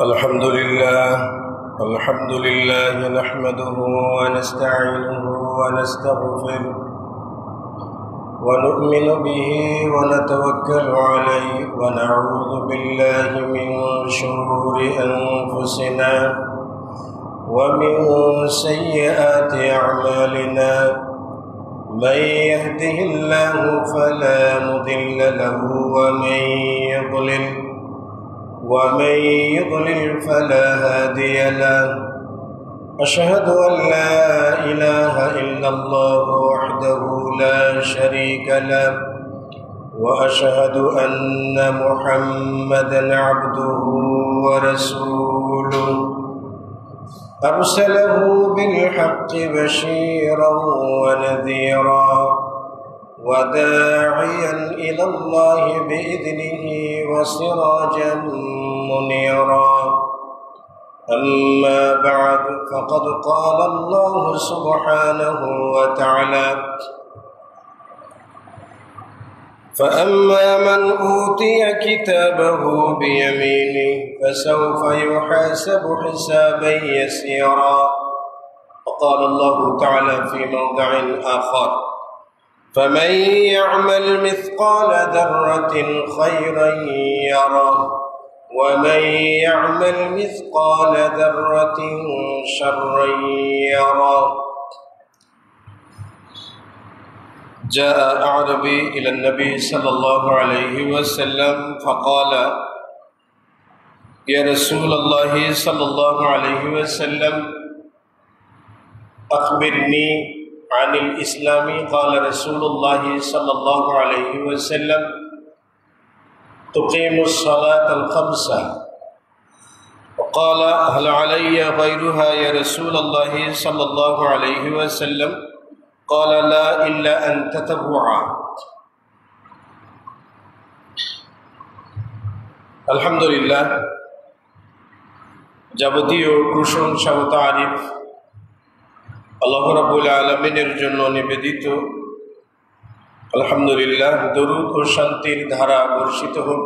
الحمد لله نحمده ونستعينه ونستغفره ونؤمن به ونتوكل عليه ونعوذ بالله من شرور أنفسنا ومن سيئات أعمالنا من يهده الله فلا مضل له ومن يضلل فلا هادي له. أشهد أن لا إله إلا الله وحده لا شريك له وأشهد أن محمدا عبده ورسوله أرسله بالحق بشيرا ونذيرا وداعيا إلى الله بإذنه وسراجا منيرا. أما بعد فقد قال الله سبحانه وتعالى: فأما من أوتي كتابه بيمينه فسوف يحاسب حسابا يسيرا. وقال الله تعالى في موضع آخر: فمن يعمل مثقال ذرة خيرا يره ومن يعمل مثقال ذرة شرا يره. جاء أعرابي إلى النبي صلى الله عليه وسلم فقال: يا رسول الله صلى الله عليه وسلم أخبرني عن الإسلام. قال رسول الله صلى الله عليه وسلم: تقيم الصلاة الخمسة. وقال: هل علي غيرها يا رسول الله صلى الله عليه وسلم؟ قال: لا إلا أن تتبعا. আলহামদুলিল্লাহ, যাবতীয় প্রশংসা ও তারিফ আল্লাহ রাব্বুল আলামিনের জন্য নিবেদিত। আলহামদুলিল্লাহ, দরুদ ও শান্তির ধারা বর্ষিত হোক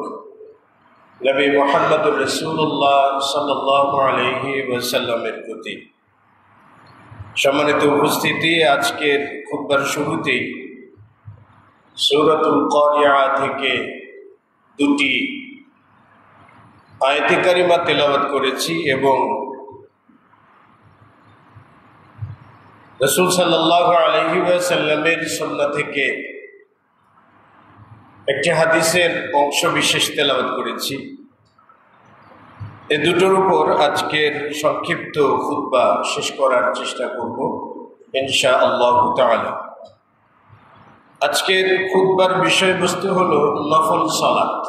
নবী মুহাম্মদুর রাসূলুল্লাহ সাল্লাল্লাহু আলাইহি ওয়াসাল্লামের প্রতি। সম্মানিত উপস্থিতি, আজকের খুতবার শুরুতেই সূরাতুল কারিয়া থেকে দুটি আয়াতে কারিমা তেলাওয়াত করেছি এবং রাসূল সাল্লাল্লাহু আলাইহি ওয়াসাল্লামের সুন্নাহ থেকে একটি হাদিসের অংশ বিশেষ তেলাওয়াত করেছি। এই দুটোর উপর আজকের সংক্ষিপ্ত খুতবা শেষ করার চেষ্টা করব ইনশাআল্লাহ তাআলা। আজকের খুতবার বিষয়বস্তু হলো নফল সালাত।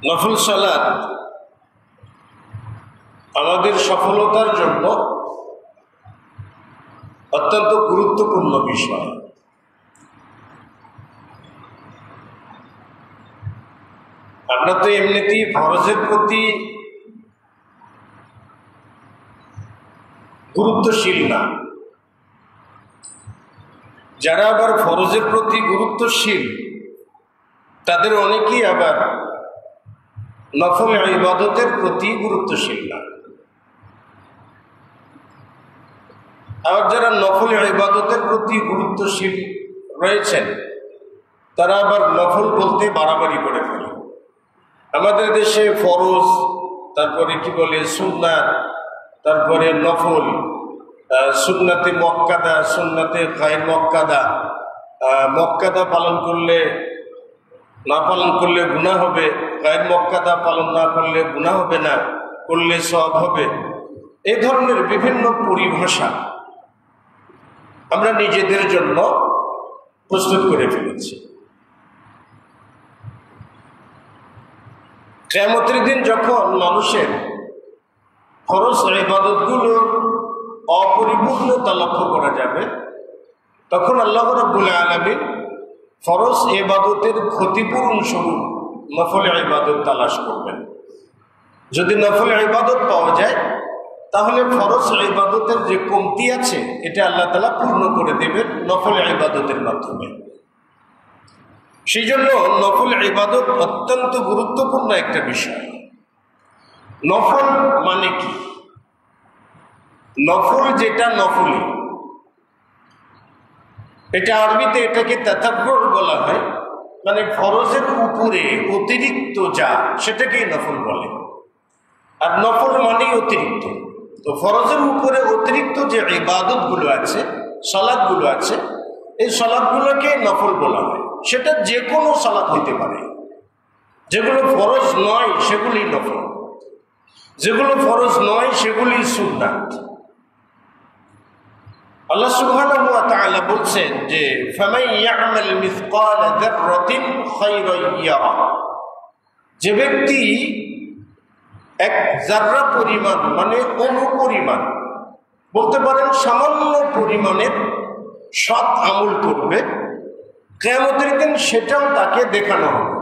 নফল সালাত আমাদের সফলতার জন্য অত্যন্ত গুরুত্বপূর্ণ বিষয়। আমরা তো এমনিতেই ফরজের প্রতি গুরুত্বশীল না। যারা আবার ফরজের প্রতি গুরুত্বশীল তাদের অনেকেই আবার নফল ইবাদতের প্রতি গুরুত্বশীল না। আবার যারা নফল ইবাদতের প্রতি গুরুত্বশীল রয়েছেন তারা আবার নফল বলতে বাড়াবাড়ি করে ফেলে। আমাদের দেশে ফরজ, তারপরে কি বলে সুন্নাত, তারপরে নফল, সুন্নাতে মক্কাদা, সুন্নাতে গায়র মক্কাদা, মক্কাদা পালন করলে না পালন করলে গুনাহ হবে, গায়র মক্কাদা পালন না করলে গুনাহ হবে না, করলে সওয়াব হবে। এই ধরনের বিভিন্ন পরিভাষা আমরা নিজেদের জন্য প্রস্তুত করে ফেলেছি। কিয়ামতের দিন যখন মানুষের ফরজ ইবাদতগুলোর অপরিপূর্ণতা লক্ষ্য করা যাবে, তখন আল্লাহ রাব্বুল আলামিন ফরজ ইবাদতের ক্ষতিপূরণ স্বরূপ নফল ইবাদত তালাশ করবেন। যদি নফল ইবাদত পাওয়া যায় তাহলে ফরজ ইবাদতের যে কমতি আছে এটা আল্লাহ তাআলা পূর্ণ করে দেবেন নফল ইবাদতের মাধ্যমে। সেই জন্য নফল ইবাদত অত্যন্ত গুরুত্বপূর্ণ একটা বিষয়। নফল মানে কি? নফল যেটা নফলি, এটা আরবিতে এটাকে তাতাব্বুর বলা হয়, মানে ফরজের উপরে অতিরিক্ত যা সেটাকেই নফল বলে। আর নফল মানেই অতিরিক্ত। তো ফরজের উপরে অতিরিক্ত যে ইবাদতগুলো আছে, সালাতগুলো আছে, এই সালাতগুলোকে নফল বলা হয়। সেটা যে কোনো সালাত হইতে পারে। যেগুলো ফরজ নয় সেগুলি নফল, যেগুলো ফরজ নয় সেগুলি সুন্নাত। আল্লাহ সুবহানাহু ওয়া তাআলা বলছেন যে ফামান ইয়া'মাল মিসকাল যাররাতিন খায়রান ইয়ারা, যে ব্যক্তি এক যাররা পরিমাণ, মানে অনুপরিমাণ বলতে পারেন সামান্য পরিমাণের সৎ আমল করবে, কিয়ামতের দিন সেটাও তাকে দেখানো হবে।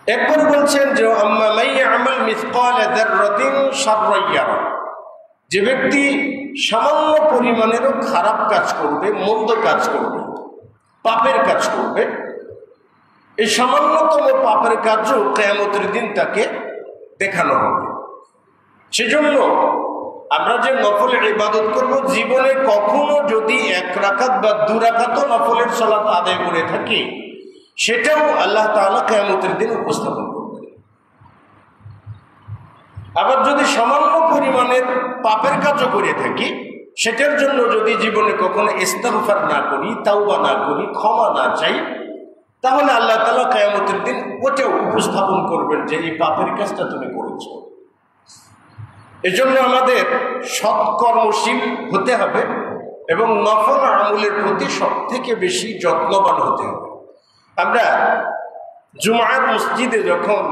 একবার বলছেন যে আম্মা মান ইয়া'মাল মিসকাল যাররাতিন শাররান ইয়ারা, যে ব্যক্তি সামান্য পরিমাণেরও খারাপ কাজ করবে, মন্দ কাজ করবে, পাপের কাজ করবে, এই সামান্যতম পাপের কাজও কিয়ামতের দিন তাকে দেখানো হবে। সেজন্য আমরা যে নফল ইবাদত করব, জীবনে কখনো যদি 1 রাকাত বা 2 রাকাতও নফলের সালাত আদায় করে থাকি, সেটাও আল্লাহ তাআলা কিয়ামতের দিন উপস্থাপন করবেন। আবার যদি সামান্য পরিমাণের পাপের কাজও করে থাকি, সেটার জন্য যদি জীবনে কখনো ইস্তিগফার না করি, তাওবা না করি, ক্ষমা না চাই, তাহলে আল্লাহ তাআলা কিয়ামতের দিন ওটাও উপস্থাপন করবেন যে এই পাপের কাজটা তুমি করেছো। এজন্য আমাদের সৎকর্মশীল হতে হবে এবং নফল আমলের প্রতি সবথেকে বেশি যত্নবান হতে হবে। আমরা জুমার মসজিদে যখন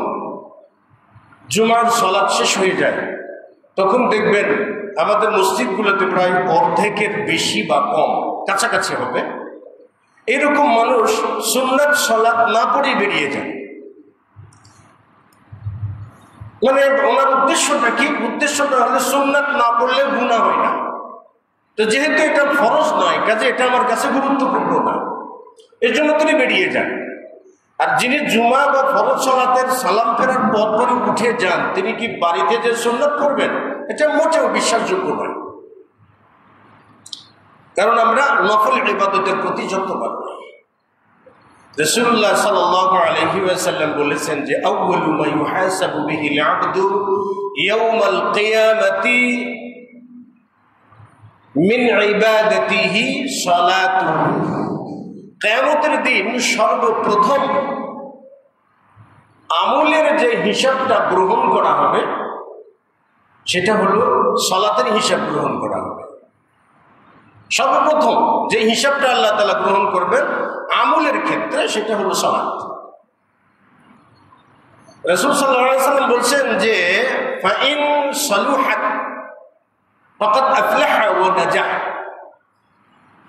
জুমার সালাত শেষ হয়ে যায়, তখন দেখবেন আমাদের মসজিদগুলোতে প্রায় অর্ধেকের বেশি বা কম, কাছাকাছি হবে, এরকম মানুষ সুন্নাত সালাত না পড়ে বেরিয়ে যায়। মানে ওনার উদ্দেশ্যটা কি? উদ্দেশ্যটা হলে সুন্নাত না পড়লে গুনাহ হয় না। তো যেহেতু এটা ফরজ নয়, কাজে এটা আমার কাছে গুরুত্বপূর্ণ না, এর জন্য তিনি বেরিয়ে যান। আর যিনি জুমা বা ফরজ সালাতের সালাম ফেরার পরপরই উঠে যান, তিনি কি বাড়িতে যে সুন্নাত করবেন? এটা মোটেও বিশ্বাসযোগ্য নয়। কারণ আমরা নফল ইবাদতের প্রতি যত্নবান। রাসূলুল্লাহ সাল্লাল্লাহু আলাইহি ওয়াসাল্লাম বলেছেন যে আউয়ালু মা ইউহাসাবু বিহিল আবদু ইয়াউমাল কিয়ামাতি মিন ইবাদাতিহি সালাতুহু, কিয়ামতের দিন সর্বপ্রথম আমলের যে হিসাবটা গ্রহণ করা হবে সেটা হলো সালাতের হিসাব গ্রহণ করা হবে। সর্বপ্রথম যে হিসাবটা আল্লাহ তাআলা গ্রহণ করবেন আমলের ক্ষেত্রে, সেটা হলো সালাত। রাসূল সাল্লাল্লাহু আলাইহি ওয়াসাল্লাম বলছেন যে ফাইন সালুহাত ফাকাদ আফলাহা ওয়া নাজাহ,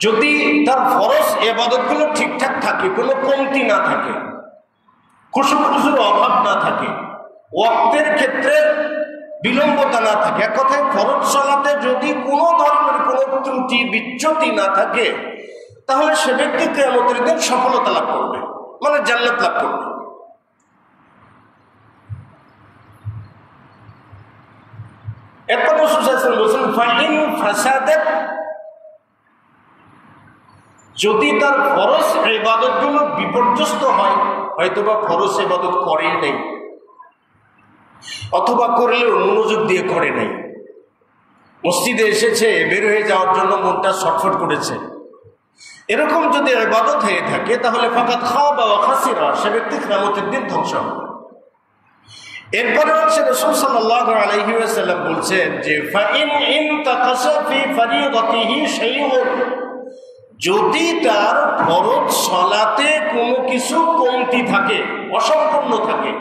যদি তার ফরজ ইবাদতগুলো ঠিকঠাক থাকে, কোনো কমতি না থাকে, খুশুখুশুর অভাব না থাকে, ওয়াক্তের ক্ষেত্রে বিলম্বতা না থাকে, এক কথায় ফরজ সালাতে যদি কোনো ধরনের কোনো ত্রুটি বিচ্যুতি না থাকে, তাহলে সে ব্যক্তি কিয়ামতের দিন সফলতা লাভ করবে, মানে জান্নাত লাভ করবে। এরপর রাসূল সাল্লাল্লাহু আলাইহি ওয়াসাল্লাম বলেছেন ফাইন ফাসাদাত, যদি তার ফরজ ইবাদতগুলো বিপর্যস্ত হয়, হয়তোবা ফরজ ইবাদত করেই নাই, অথবা করলেও মনোযোগ দিয়ে করে নাই, মসজিদে এসেছে বের হয়ে যাওয়ার জন্য মনটা ছটফট করেছে, এরকম যদি ইবাদত হয়ে থাকে, তাহলে ফাকাদ খাবা ওয়া খাসিরা, সে ব্যক্তি কিয়ামতের দিন ধ্বংস হবে। এরপরে হচ্ছে রাসূল সাল্লাল্লাহু আলাইহি ওয়াসাল্লাম বলছেন যে ফাইন ইনতাকাসা ফি ফারিদাতিহি শাইউন, যদি তার ফরজ সালাতে কোনো কিছু কমতি থাকে, অসম্পূর্ণ থাকে,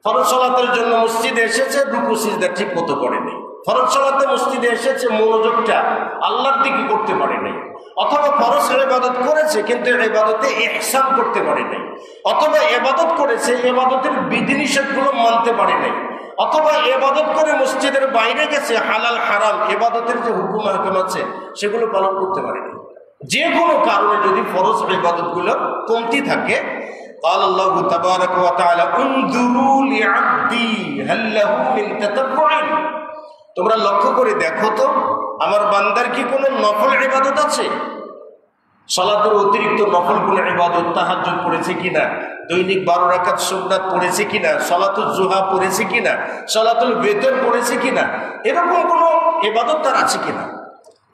ফরজ সালাতের জন্য মসজিদে এসেছে, রুকু সিজদা ঠিক মতো করেনি, ফরজ সালাতে মসজিদে এসেছে, মনোযোগটা আল্লাহর দিকে করতে পারে নাই, অথবা ফরজ ইবাদত করেছে কিন্তু ইবাদতে ইহসান করতে পারে নাই, অথবা ইবাদত করেছে ইবাদতের বিধিনিষেধগুলো মানতে পারে নাই, অথবা ইবাদত করে মসজিদের বাইরে গেছে, হালাল হারাম ইবাদতের যে হুকুম আহকাম আছে সেগুলো পালন করতে পারে নাই, যে কোনো কারণে যদি ফরজ ইবাদতগুলো কমতি থাকে, قال الله تبارك وتعالى انظروا لعبدي هل له من تتبع, তোমরা লক্ষ্য করে দেখো তো আমার বান্দার কি কোনো নফল ইবাদত আছে। সালাতের অতিরিক্ত নফল কোনো ইবাদত, তাহাজ্জুদ পড়েছে কিনা, দৈনিক 12 রাকাত সুন্নাত পড়েছে কিনা, সালাতুল জুহা পড়েছে কিনা, সালাতুল বেতর পড়েছে কিনা, এরকম কোনো ইবাদত তার আছে কিনা।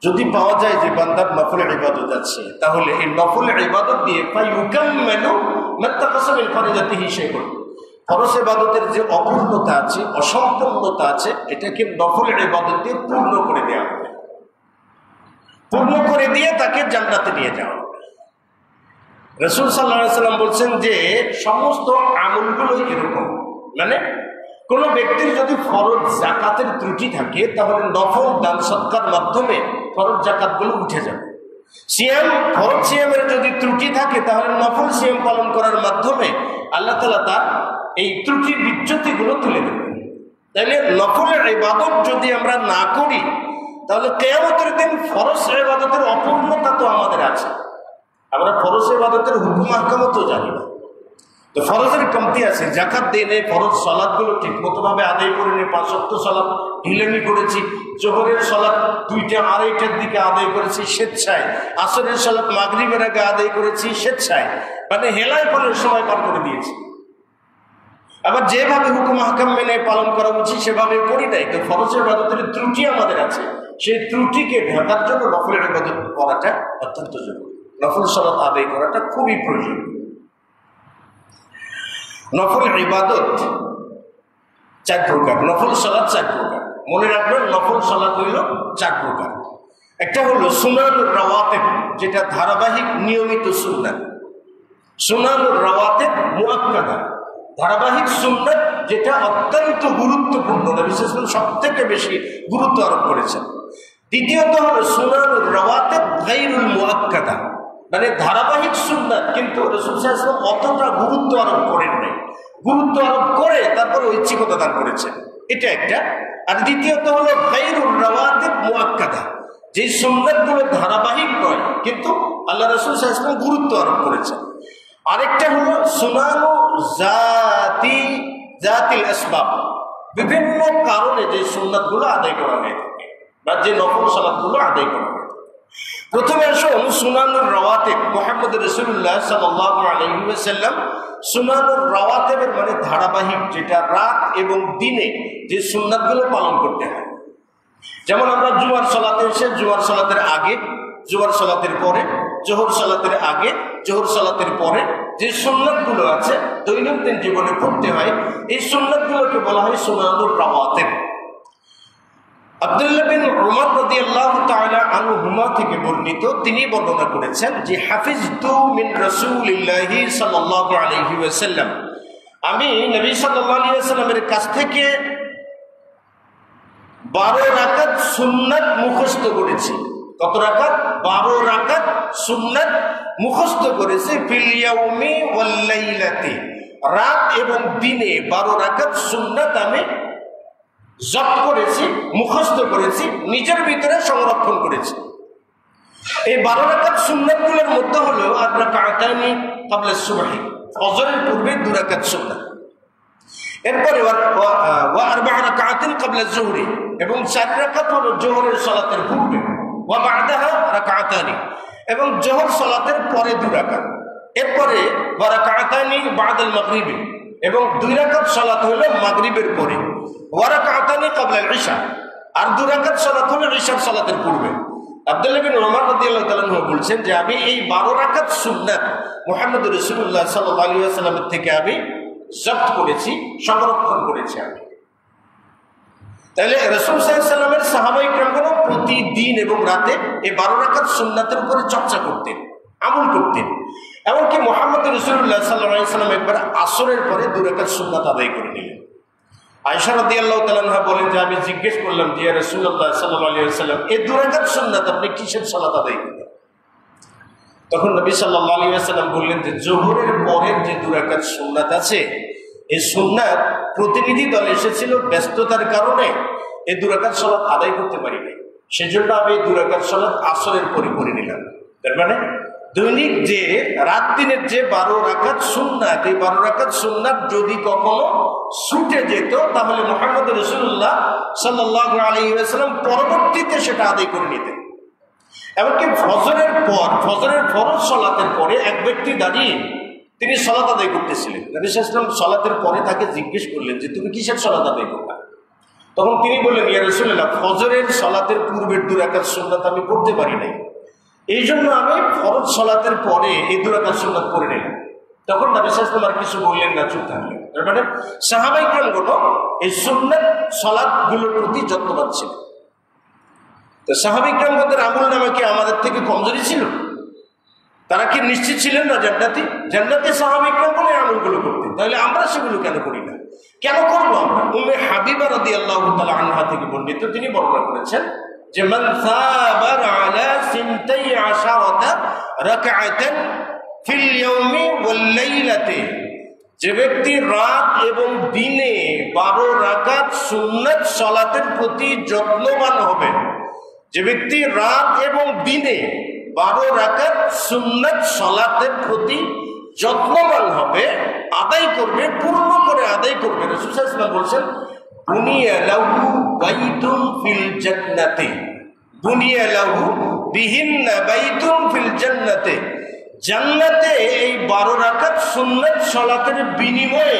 যদি পাওয়া যায় যে বান্দার নফল ইবাদত আছে, তাহলে এই নফল ইবাদত দিয়ে ফায়ুকাম্মিলু মাত্তাকাসা মিন ফারিজাতিহি শাইউন, ফরজ ইবাদতের যে অপূর্ণতা আছে, অসম্পূর্ণতা আছে, এটাকে নফল ইবাদত দিয়ে পূর্ণ করে দেওয়া হবে, পূর্ণ করে দিয়ে তাকে জান্নাতে নিয়ে যাওয়া হবে। রাসূল সাল্লাল্লাহু আলাইহি সাল্লাম বলছেন যে সমস্ত আমলগুলো এরকম, মানে কোনো ব্যক্তির যদি ফরজ যাকাতের ত্রুটি থাকে, তাহলে নফল দান সদকার মাধ্যমে ফরজ যাকাতগুলো উঠে যাবে। সিয়াম, ফরজ সিয়ামের যদি ত্রুটি থাকে, তাহলে নফল সিয়াম পালন করার মাধ্যমে আল্লাহ তাআলা তার এই ত্রুটির বিচ্যুতিগুলো তুলে দেবেন। তাহলে নফলের ইবাদত যদি আমরা না করি, তাহলে কিয়ামতের দিন ফরজ ইবাদতের অপূর্ণতা তো আমাদের আছে, আমরা ফরজ ইবাদতের হুকুম আহকামও তো জানি না, তো ফরজের কমতি আছে। যাকাত দেই নাই, ফরজ সালাতগুলো ঠিক মতো ভাবে আদায় করে নেই, 5 ওয়াক্ত সালাত ঢিলেমি করেছি, জোহরের সালাত 2টা 2:30টার দিকে আদায় করেছি স্বেচ্ছায়, আসরের সালাত মাগরিবের আগে আদায় করেছি স্বেচ্ছায়, মানে হেলায় পালের সময় পার করে দিয়েছি। আবার যেভাবে হুকুম আহকাম মেনে পালন করা উচিত সেভাবে করি নাই, তো ফরজের ইবাদতের ত্রুটি আমাদের আছে। সেই ত্রুটিকে ঢাকার জন্য নফল ইবাদত করাটা অত্যন্ত জরুরি, নফল সালাত আদায় করাটা খুবই প্রয়োজন। নফল ইবাদত 4 প্রকার, নফল সালাত 4 প্রকার। মনে রাখবেন, নফল সালাত হইল 4 প্রকার। একটা হলো সুনানুর রাওয়াতিব, যেটা ধারাবাহিক নিয়মিত সুন্নাত। সুনানুর রাওয়াতিব মুআক্কাদা, ধারাবাহিক সুন্নাত যেটা অত্যন্ত গুরুত্বপূর্ণ, বিশেষ করে সবথেকে বেশি গুরুত্ব আরোপ করেছেন। দ্বিতীয়ত হলো সুনানুর রাওয়াতিব গায়রুল মুআক্কাদা, মানে ধারাবাহিক সুন্নাত কিন্তু রাসূল সাল্লাল্লাহু আলাইহি ওয়াসাল্লাম অতটা গুরুত্ব আরোপ করেন নাই, গুরুত্ব আরোপ করে তারপর ঐচ্ছিকতা দান করেছেন, এটা একটা। আর দ্বিতীয়ত হলো গায়রুর রাওয়াতিব মুআক্কাদা, যে সুন্নাতগুলো ধারাবাহিক নয় কিন্তু আল্লাহ রাসূল সাল্লাল্লাহু আলাইহি ওয়াসাল্লাম গুরুত্ব আরোপ করেছেন। আরেকটা হলো সুনানু জাতিল আসবাব, বিভিন্ন কারণে যে সুন্নাতগুলো আদায় করা হয়ে থাকে বা যে নফল সালাতগুলো আদায় করা হয়। প্রথমে আসুন সুনানুর রাওয়াতিব। মুহাম্মদ রাসূলুল্লাহ সাল্লাল্লাহু আলাইহি ওয়াসাল্লাম সুনানুর রাওয়াতিবের মানে ধারাবাহিক, যেটা রাত এবং দিনে যে সুন্নাতগুলো পালন করতে হয়। যেমন আমরা জুমার সালাতে এসে জুমার সালাতের আগে, জুমার সালাতের পরে, জোহর সালাতের আগে, জোহর সালাতের পরে যে সুন্নাতগুলো আছে দৈনন্দিন জীবনে পড়তে হয়, এই সুন্নাতগুলোকে বলা হয় সুনানুর রাওয়াতিব। আব্দুল্লাহ বিন উমর রাদিয়াল্লাহু তাআলা আনহুমা থেকে বর্ণিত, তিনি বর্ণনা করেছেন যে হাফিজতু মিন রাসূলিল্লাহি সাল্লাল্লাহু আলাইহি ওয়াসাল্লাম, আমি নবী সাল্লাল্লাহু আলাইহি ওয়াসাল্লামের কাছ থেকে 12 রাকাত সুন্নাত মুখস্থ করেছি। কত রাকাত? 12 রাকাত সুন্নাত মুখস্থ করেছি। ফিল ইয়াউমি ওয়াল লাইলাতি, রাত এবং দিনে 12 রাকাত সুন্নাত আমি জব্দ করেছি, মুখস্থ করেছি, নিজের ভিতরে সংরক্ষণ করেছি। এই 12 রাকাত সুন্নাতগুলোর মধ্যে হলো রাকাতানি ক্বাবলা সুবহি, ফজরের পূর্বে 2 রাকাত সুন্নাত, এরপরে ওয়া আরবা রাকাতান ক্বাবলা যুহরি, এবং 4 রাকাত হলো জোহরের সালাতের পূর্বে, ওয়া বা'দাহা রাকাতানি, এবং জোহর সালাতের পরে 2 রাকাত, এরপরে ওয়া রাকাতানি বা'দাল মাগরিবি, এবং 2 রাকাত সালাত হলো মাগরিবের পরে, ওয়া রাকাতানি ক্বাবলা ইশা, আর 2 রাকাত সালাত হলো ইশার সালাতের পূর্বে। আব্দুল্লাহ বিন উমর রাদিয়াল্লাহু তাআলা বলছেন যে আমি এই 12 রাকাত সুন্নাত মুহাম্মদ রাসূলুল্লাহ সাল্লাল্লাহু আলাইহি ওয়াসাল্লামের থেকে আমি জব্দ করেছি, সংরক্ষণ করেছি আমি। তাহলে রাসূল সাল্লাল্লাহু আলাইহি ওয়াসাল্লামের সাহাবায়ে কেরামগণ প্রতিদিন এবং রাতে এই 12 রাকাত সুন্নাতের উপরে চর্চা করতেন, আমল করতেন। এমনকি মুহাম্মদ রাসূলুল্লাহ সাল্লাল্লাহু আলাইহি ওয়াসাল্লাম একবার আসরের পরে 2 রাকাত সুন্নাত আদায় করে নিলেন। আয়েশা রাদিয়াল্লাহু তাআলা আনহা বলেন যে আমি জিজ্ঞেস করলাম যে ইয়া রাসূলুল্লাহ সাল্লাল্লাহু আলাইহি ওয়াসাল্লাম, এই 2 রাকাত সুন্নাত আপনি কিসের সালাত আদায় করলেন? তখন নবী সাল্লাল্লাহু আলাইহি ওয়াসাল্লাম বললেন যে যোহরের পরের যে 2 রাকাত সুন্নাত আছে, এই সুন্নাত প্রতিনিধি দল এসেছিল, ব্যস্ততার কারণে এই 2 রাকাত সালাত আদায় করতে পারি নাই, সেজন্য আমি এই 2 রাকাত সালাত আসরের পরে করে নিলাম। তার মানে দৈনিক যে রাত দিনের যে 12 রাকাত সুন্নাত, এই 12 রাকাত সুন্নাত যদি কখনো ছুটে যেত তাহলে মুহাম্মদ রাসূলুল্লাহ সাল্লাল্লাহু আলাইহি ওয়াসাল্লাম পরবর্তীতে সেটা আদায় করে নিতেন। এমনকি ফজরের ফরজ সালাতের পরে এক ব্যক্তি দাঁড়িয়ে তিনি সালাত আদায় করতেছিলেন। নবী সাল্লাল্লাহু আলাইহি ওয়াসাল্লাম সালাতের পরে তাকে জিজ্ঞেস করলেন যে তুমি কিসের সালাত আদায় করবা? তখন তিনি বললেন, ইয়া রাসূলুল্লাহ, ফজরের সালাতের পূর্বের 2 রাকাত সুন্নাত আমি পড়তে পারি নাই, এই জন্য আমি ফরজ সালাতের পরে এই 2 রাকাত সুন্নাত পড়ে নিলাম। তখন নবী সাল্লাল্লাহু আলাইহি ওয়াসাল্লাম আর কিছু বললেন না, চুপ থাকলেন। তার মানে সাহাবায়ে কেরামগণ এই সুন্নাত সালাতগুলোর প্রতি যত্নবান ছিলেন। তো সাহাবায়ে কেরামদের আমল নামা কি আমাদের থেকে কমজোরি ছিল? তারা কি নিশ্চিত ছিলেন না জান্নাতে সাহাবায়ে কেরাম এই আমলগুলো করতেন? তাহলে আমরা সেগুলো কেন করি না? কেন করবো আমরা? উম্মে হাবিবা রাদিয়াল্লাহু তাআলা আনহা থেকে বর্ণিত, তিনি বর্ণনা করেছেন যে মান সাবার আলা 12 রাকাতান ফিল ইয়াউমি ওয়াল লাইলাতি, যে ব্যক্তি রাত এবং দিনে 12 রাকাত সুন্নাত সালাতের প্রতি যত্নবান হবে, যে ব্যক্তি রাত এবং দিনে 12 রাকাত সুন্নাত সালাতের প্রতি যত্নবান হবে, আদায় করবে, পূর্ণ করে আদায় করবে, রাসূল সাল্লাল্লাহু আলাইহি ওয়াসাল্লাম বলেছেন বুনিয়া লাহু বাইতুন ফিল জান্নাতি, বুনিয়া লাহু বিহিন্না বাইতুন ফিল জান্নাতি, জান্নাতে এই 12 রাকাত সুন্নাত সালাতের বিনিময়ে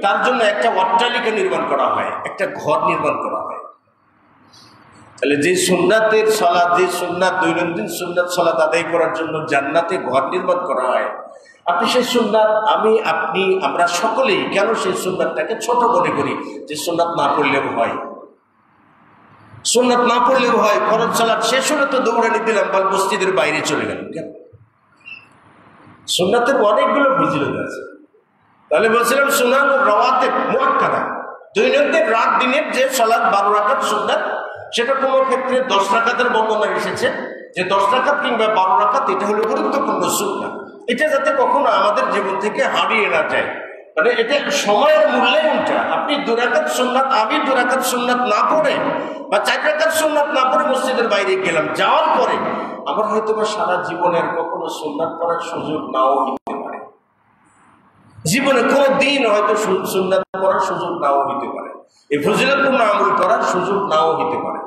তার জন্য একটা অট্টালিকা নির্মাণ করা হয়, একটা ঘর নির্মাণ করা হয়। তাহলে যে সুন্নাতের সালাত, যে সুন্নাত দৈনন্দিন সুন্নাত সালাত আদায় করার জন্য জান্নাতে ঘর নির্মাণ করা হয়, আপনি সেই সুন্নাত, আমি, আপনি, আমরা সকলেই কেন সেই সুন্নাতটাকে ছোট মনে করি যে সুন্নাত না পড়লেও হয়, সুন্নাত না পড়লেও হয়, ফরজ সালাত শেষ হলে তো দৌড়ানি দিলাম বা মসজিদের বাইরে চলে গেল, কেন? সুন্নাতের অনেকগুলো ফজিলত আছে। তাহলে বলছিলাম সুনান রাওয়াতিব মুআক্কাদা, দৈনন্দিন রাত দিনের যে সালাত 12 রাকাত সুন্নাত, সেটা কোনো ক্ষেত্রে 10 রাকাতের বর্ণনা এসেছে যে 10 রাকাত কিংবা 12 রাকাত, এটা হলো গুরুত্বপূর্ণ সুন্নাত। এটা যাতে কখনো আমাদের জীবন থেকে হারিয়ে না যায়, মানে এটা সময়ের মূল্যায়নটা। আপনি 2 রাকাত সুন্নাত, আমি 2 রাকাত সুন্নাত না পড়ে বা 4 রাকাত সুন্নাত না পড়ে মসজিদের বাইরে গেলাম, যাওয়ার পরে আমার হয়তো বা সারা জীবনের কখনো সুন্নাত পড়ার সুযোগ নাও হতে পারে, জীবনে কোনো দিন হয়তো সুন্নাত পড়ার সুযোগ নাও হতে পারে, এই ফজিলতপূর্ণ আমল করার সুযোগ নাও হতে পারে।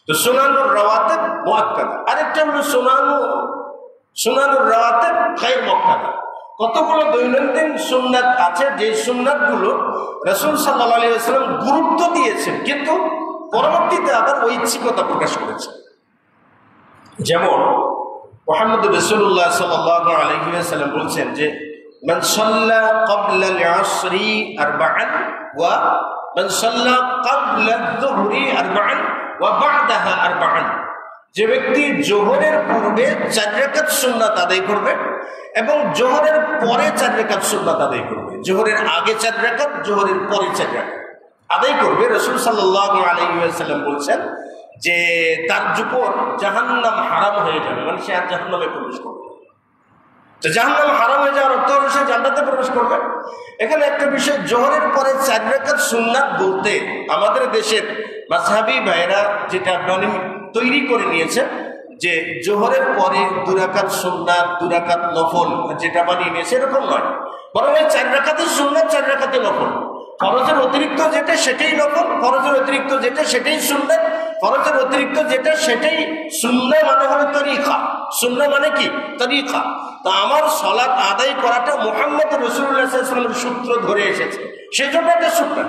তো সুনানুর রাওয়াতিব মুআক্কাদা, আরেকটা হলো সুনানুর রাওয়াতিব গায়র মুআক্কাদা। কতগুলো দৈনন্দিন সুন্নাত আছে যে সুন্নাতগুলো রাসূল সাল্লাল্লাহু আলাইহি ওয়াসাল্লাম গুরুত্ব দিয়েছেন, কিন্তু পরবর্তীতে আবার ঐচ্ছিকতা প্রকাশ করেছেন। যেমন মুহাম্মদ রাসূলুল্লাহ সাল্লাল্লাহু আলাইহি ওয়াসাল্লাম বলছেন যে মান সাল্লা ক্বাবলা আল-আসরি আরবাআন ওয়া মান সাল্লা ক্বাবলা আয-যুহরি আরবাআন ওয়া বা'দাহা আরবাআন, যে ব্যক্তি জোহরের পূর্বে 4 রাকাত সুন্নাত আদায় করবে এবং জোহরের পরে 4 রাকাত সুন্নাত আদায় করবে, জোহরের আগে 4 রাকাত, জোহরের পরে 4 রাকাত আদায় করবে, রাসূল সাল্লাল্লাহু আলাইহি ওয়াসাল্লাম বলছেন যে তার উপর জাহান্নাম হারাম হয়ে যাবে, মানে সে আর জাহান্নামে প্রবেশ করবে। তো জাহান্নাম হারাম হয়ে যাওয়ার অর্থ হলো সে জান্নাতে প্রবেশ করবে। এখানে একটা বিষয়, জোহরের পরে 4 রাকাত সুন্নাত বলতে আমাদের দেশের মাযহাবী ভাইরা যেটা তৈরি করে নিয়েছে যে জোহরের পরে 2 রাকাত সুন্নাত, 2 রাকাত নফল, যেটা বানিয়ে নিয়েছে এরকম নয়, বরং এই 4 রাকাতের সুন্নাত, 4 রাকাতে নফল। ফরজের অতিরিক্ত যেটা সেটাই নফল, ফরজের অতিরিক্ত যেটা সেটাই সুন্নাত, ফরজের অতিরিক্ত যেটা সেটাই সুন্নাহ, মানে হলো তরিকা। সুন্নাহ মানে কি? তরিকা। তো আমার সালাত আদায় করাটা মুহাম্মদ রাসূলুল্লাহ সাল্লাল্লাহু আলাইহি ওয়াসাল্লামের সূত্র ধরে এসেছে, সেজন্য এটা সুন্নাহ।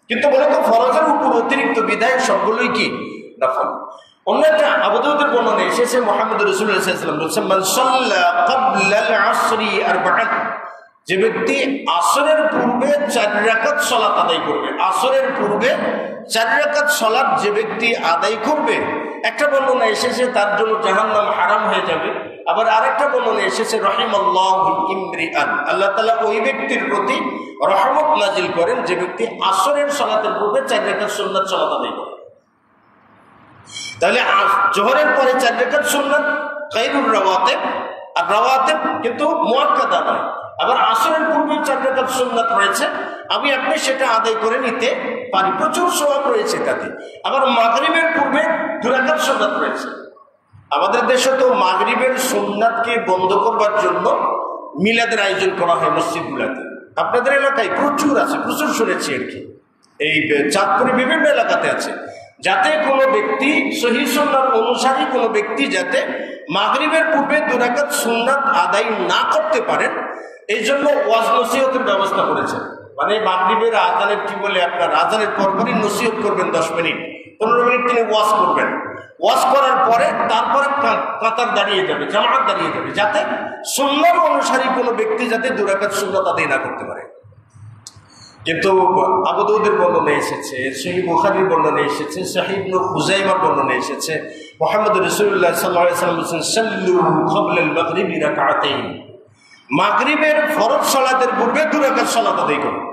কিন্তু মূলত ফরজের উপর অতিরিক্ত বিধায় সবগুলোই কি? নফল। অন্য একটা আবু দাউদের বর্ণনা এসেছে, মুহাম্মদ রাসূলুল্লাহ সাল্লাল্লাহু আলাইহি ওয়াসাল্লাম বলেছেন মান সাল্লা ক্বাবলা আল-আসরি আরবাআন, যে ব্যক্তি আসরের পূর্বে 4 রাকাত সালাত আদায় করবে, আসরের পূর্বে 4 রাকাত সালাত যে ব্যক্তি আদায় করবে, একটা বর্ণনা এসেছে তার জন্য জাহান্নাম হারাম হয়ে যাবে। আবার আরেকটা বর্ণনা এসেছে রাহিমাল্লাহু ইমরিআন, আল্লাহ তাআলা ওই ব্যক্তির প্রতি রহমত নাজিল করেন যে ব্যক্তি আসরের সালাতের পূর্বে 4 রাকাত সুন্নাত সালাত আদায় করে। তাহলে জোহরের পরে 4 রাকাত সুন্নাত গায়রুর রাওয়াতিব, আর রাওয়াতিব কিন্তু মুআক্কাদা নয়। আবার আসরের পূর্বে 4 রাকাত সুন্নাত রয়েছে, আমি আপনি সেটা আদায় করে নিতে পারি, প্রচুর সওয়াব রয়েছে তাতে। আবার মাগরিবের পূর্বে 2 রাকাত সুন্নাত রয়েছে, আমাদের দেশে তো মাগরিবের সুন্নাতকে বন্ধ করবার জন্য মিলাদের আয়োজন করা হয় মসজিদগুলোতে। আপনাদের এলাকায় প্রচুর আছে, প্রচুর শুনেছি আর কি, এই চাঁদপুরে বিভিন্ন এলাকাতে আছে, যাতে কোনো ব্যক্তি সহিহ সুন্নাত অনুসারী কোনো ব্যক্তি যাতে মাগরিবের পূর্বে 2 রাকাত সুন্নাত আদায় না করতে পারেন, এই জন্য ওয়াজ নসিহতের ব্যবস্থা করেছেন। মানে মাগরিবের আজানের কি বলে, আপনার আজানের পরপরই নসিহত করবেন 10 মিনিট 15 মিনিট তিনি ওয়াজ করবেন। ওয়াজ করার পরে তারপরে কাতার দাঁড়িয়ে যাবে, জামাত দাঁড়িয়ে যাবে, যাতে সুন্নাত অনুসারী কোনো ব্যক্তি যাতে 2 রাকাত সুন্নাত আদায় না করতে পারে। কিন্তু আবু দাউদের বর্ণনা এসেছে, সহিহ বুখারীর বর্ণনা এসেছে, সহিহ ইবনে খুজাইমার বর্ণনা এসেছে, মুহাম্মদ রাসূলুল্লাহ সাল্লাল্লাহু আলাইহি ওয়াসাল্লাম বলেছেন, সাল্লু ক্বাবলা আল-মাগরিবি রাকাতাইন, মাগরিবের ফরজ সালাতের পূর্বে 2 রাকাত সালাত আদায় করুন।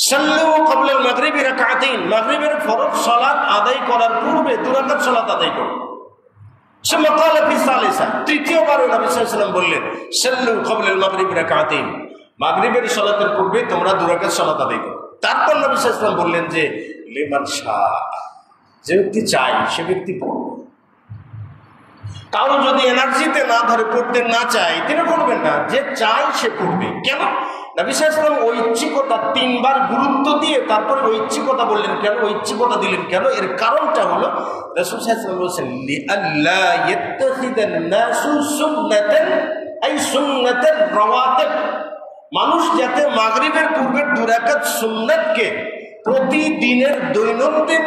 সাল্লু ক্বাবলা আল-মাগরিবি রাকাতাইন, মাগরিবের ফরজ সালাত আদায় করার পূর্বে 2 রাকাত সালাত আদায় করুন। সুম্মা ক্বালা ফি সালিসা, তৃতীয়বার নবী সাল্লাল্লাহু আলাইহি ওয়াসাল্লাম বললেন, সাল্লু ক্বাবলা আল-মাগরিবি রাকাতাইন, মাগরিবের সালাতের পূর্বে তোমরা 2 রাকাত সালাত আদায় করো। তারপর নবী সাল্লাল্লাহু আলাইহি ওয়াসাল্লাম বললেন যে লিমান শাআ, যে ব্যক্তি চায় সে ব্যক্তি পড়বে। কারো যদি এনার্জিতে না ধরে, পড়তে না চায়, তিনি করবেন না, যে চায় সে করবে। কেন? নবী সাল্লাল্লাহু আলাইহি ওয়াসাল্লাম ঐচ্ছিকতা 3 বার গুরুত্ব দিয়ে তারপরে ঐচ্ছিকতা বললেন কেন, ঐচ্ছিকতা দিলেন কেন? এর কারণটা হলো রাসূল সাল্লাল্লাহু আলাইহি ওয়াসাল্লাম বলেছেন, লিআল্লা ইয়াত্তাখিদান নাসু সুন্নাতান আই সুন্নাতার রাওয়াতিব, মানুষ যাতে মাগরিবের পূর্বে 2 রাকাত সুন্নাতকে প্রতিদিনের দৈনন্দিন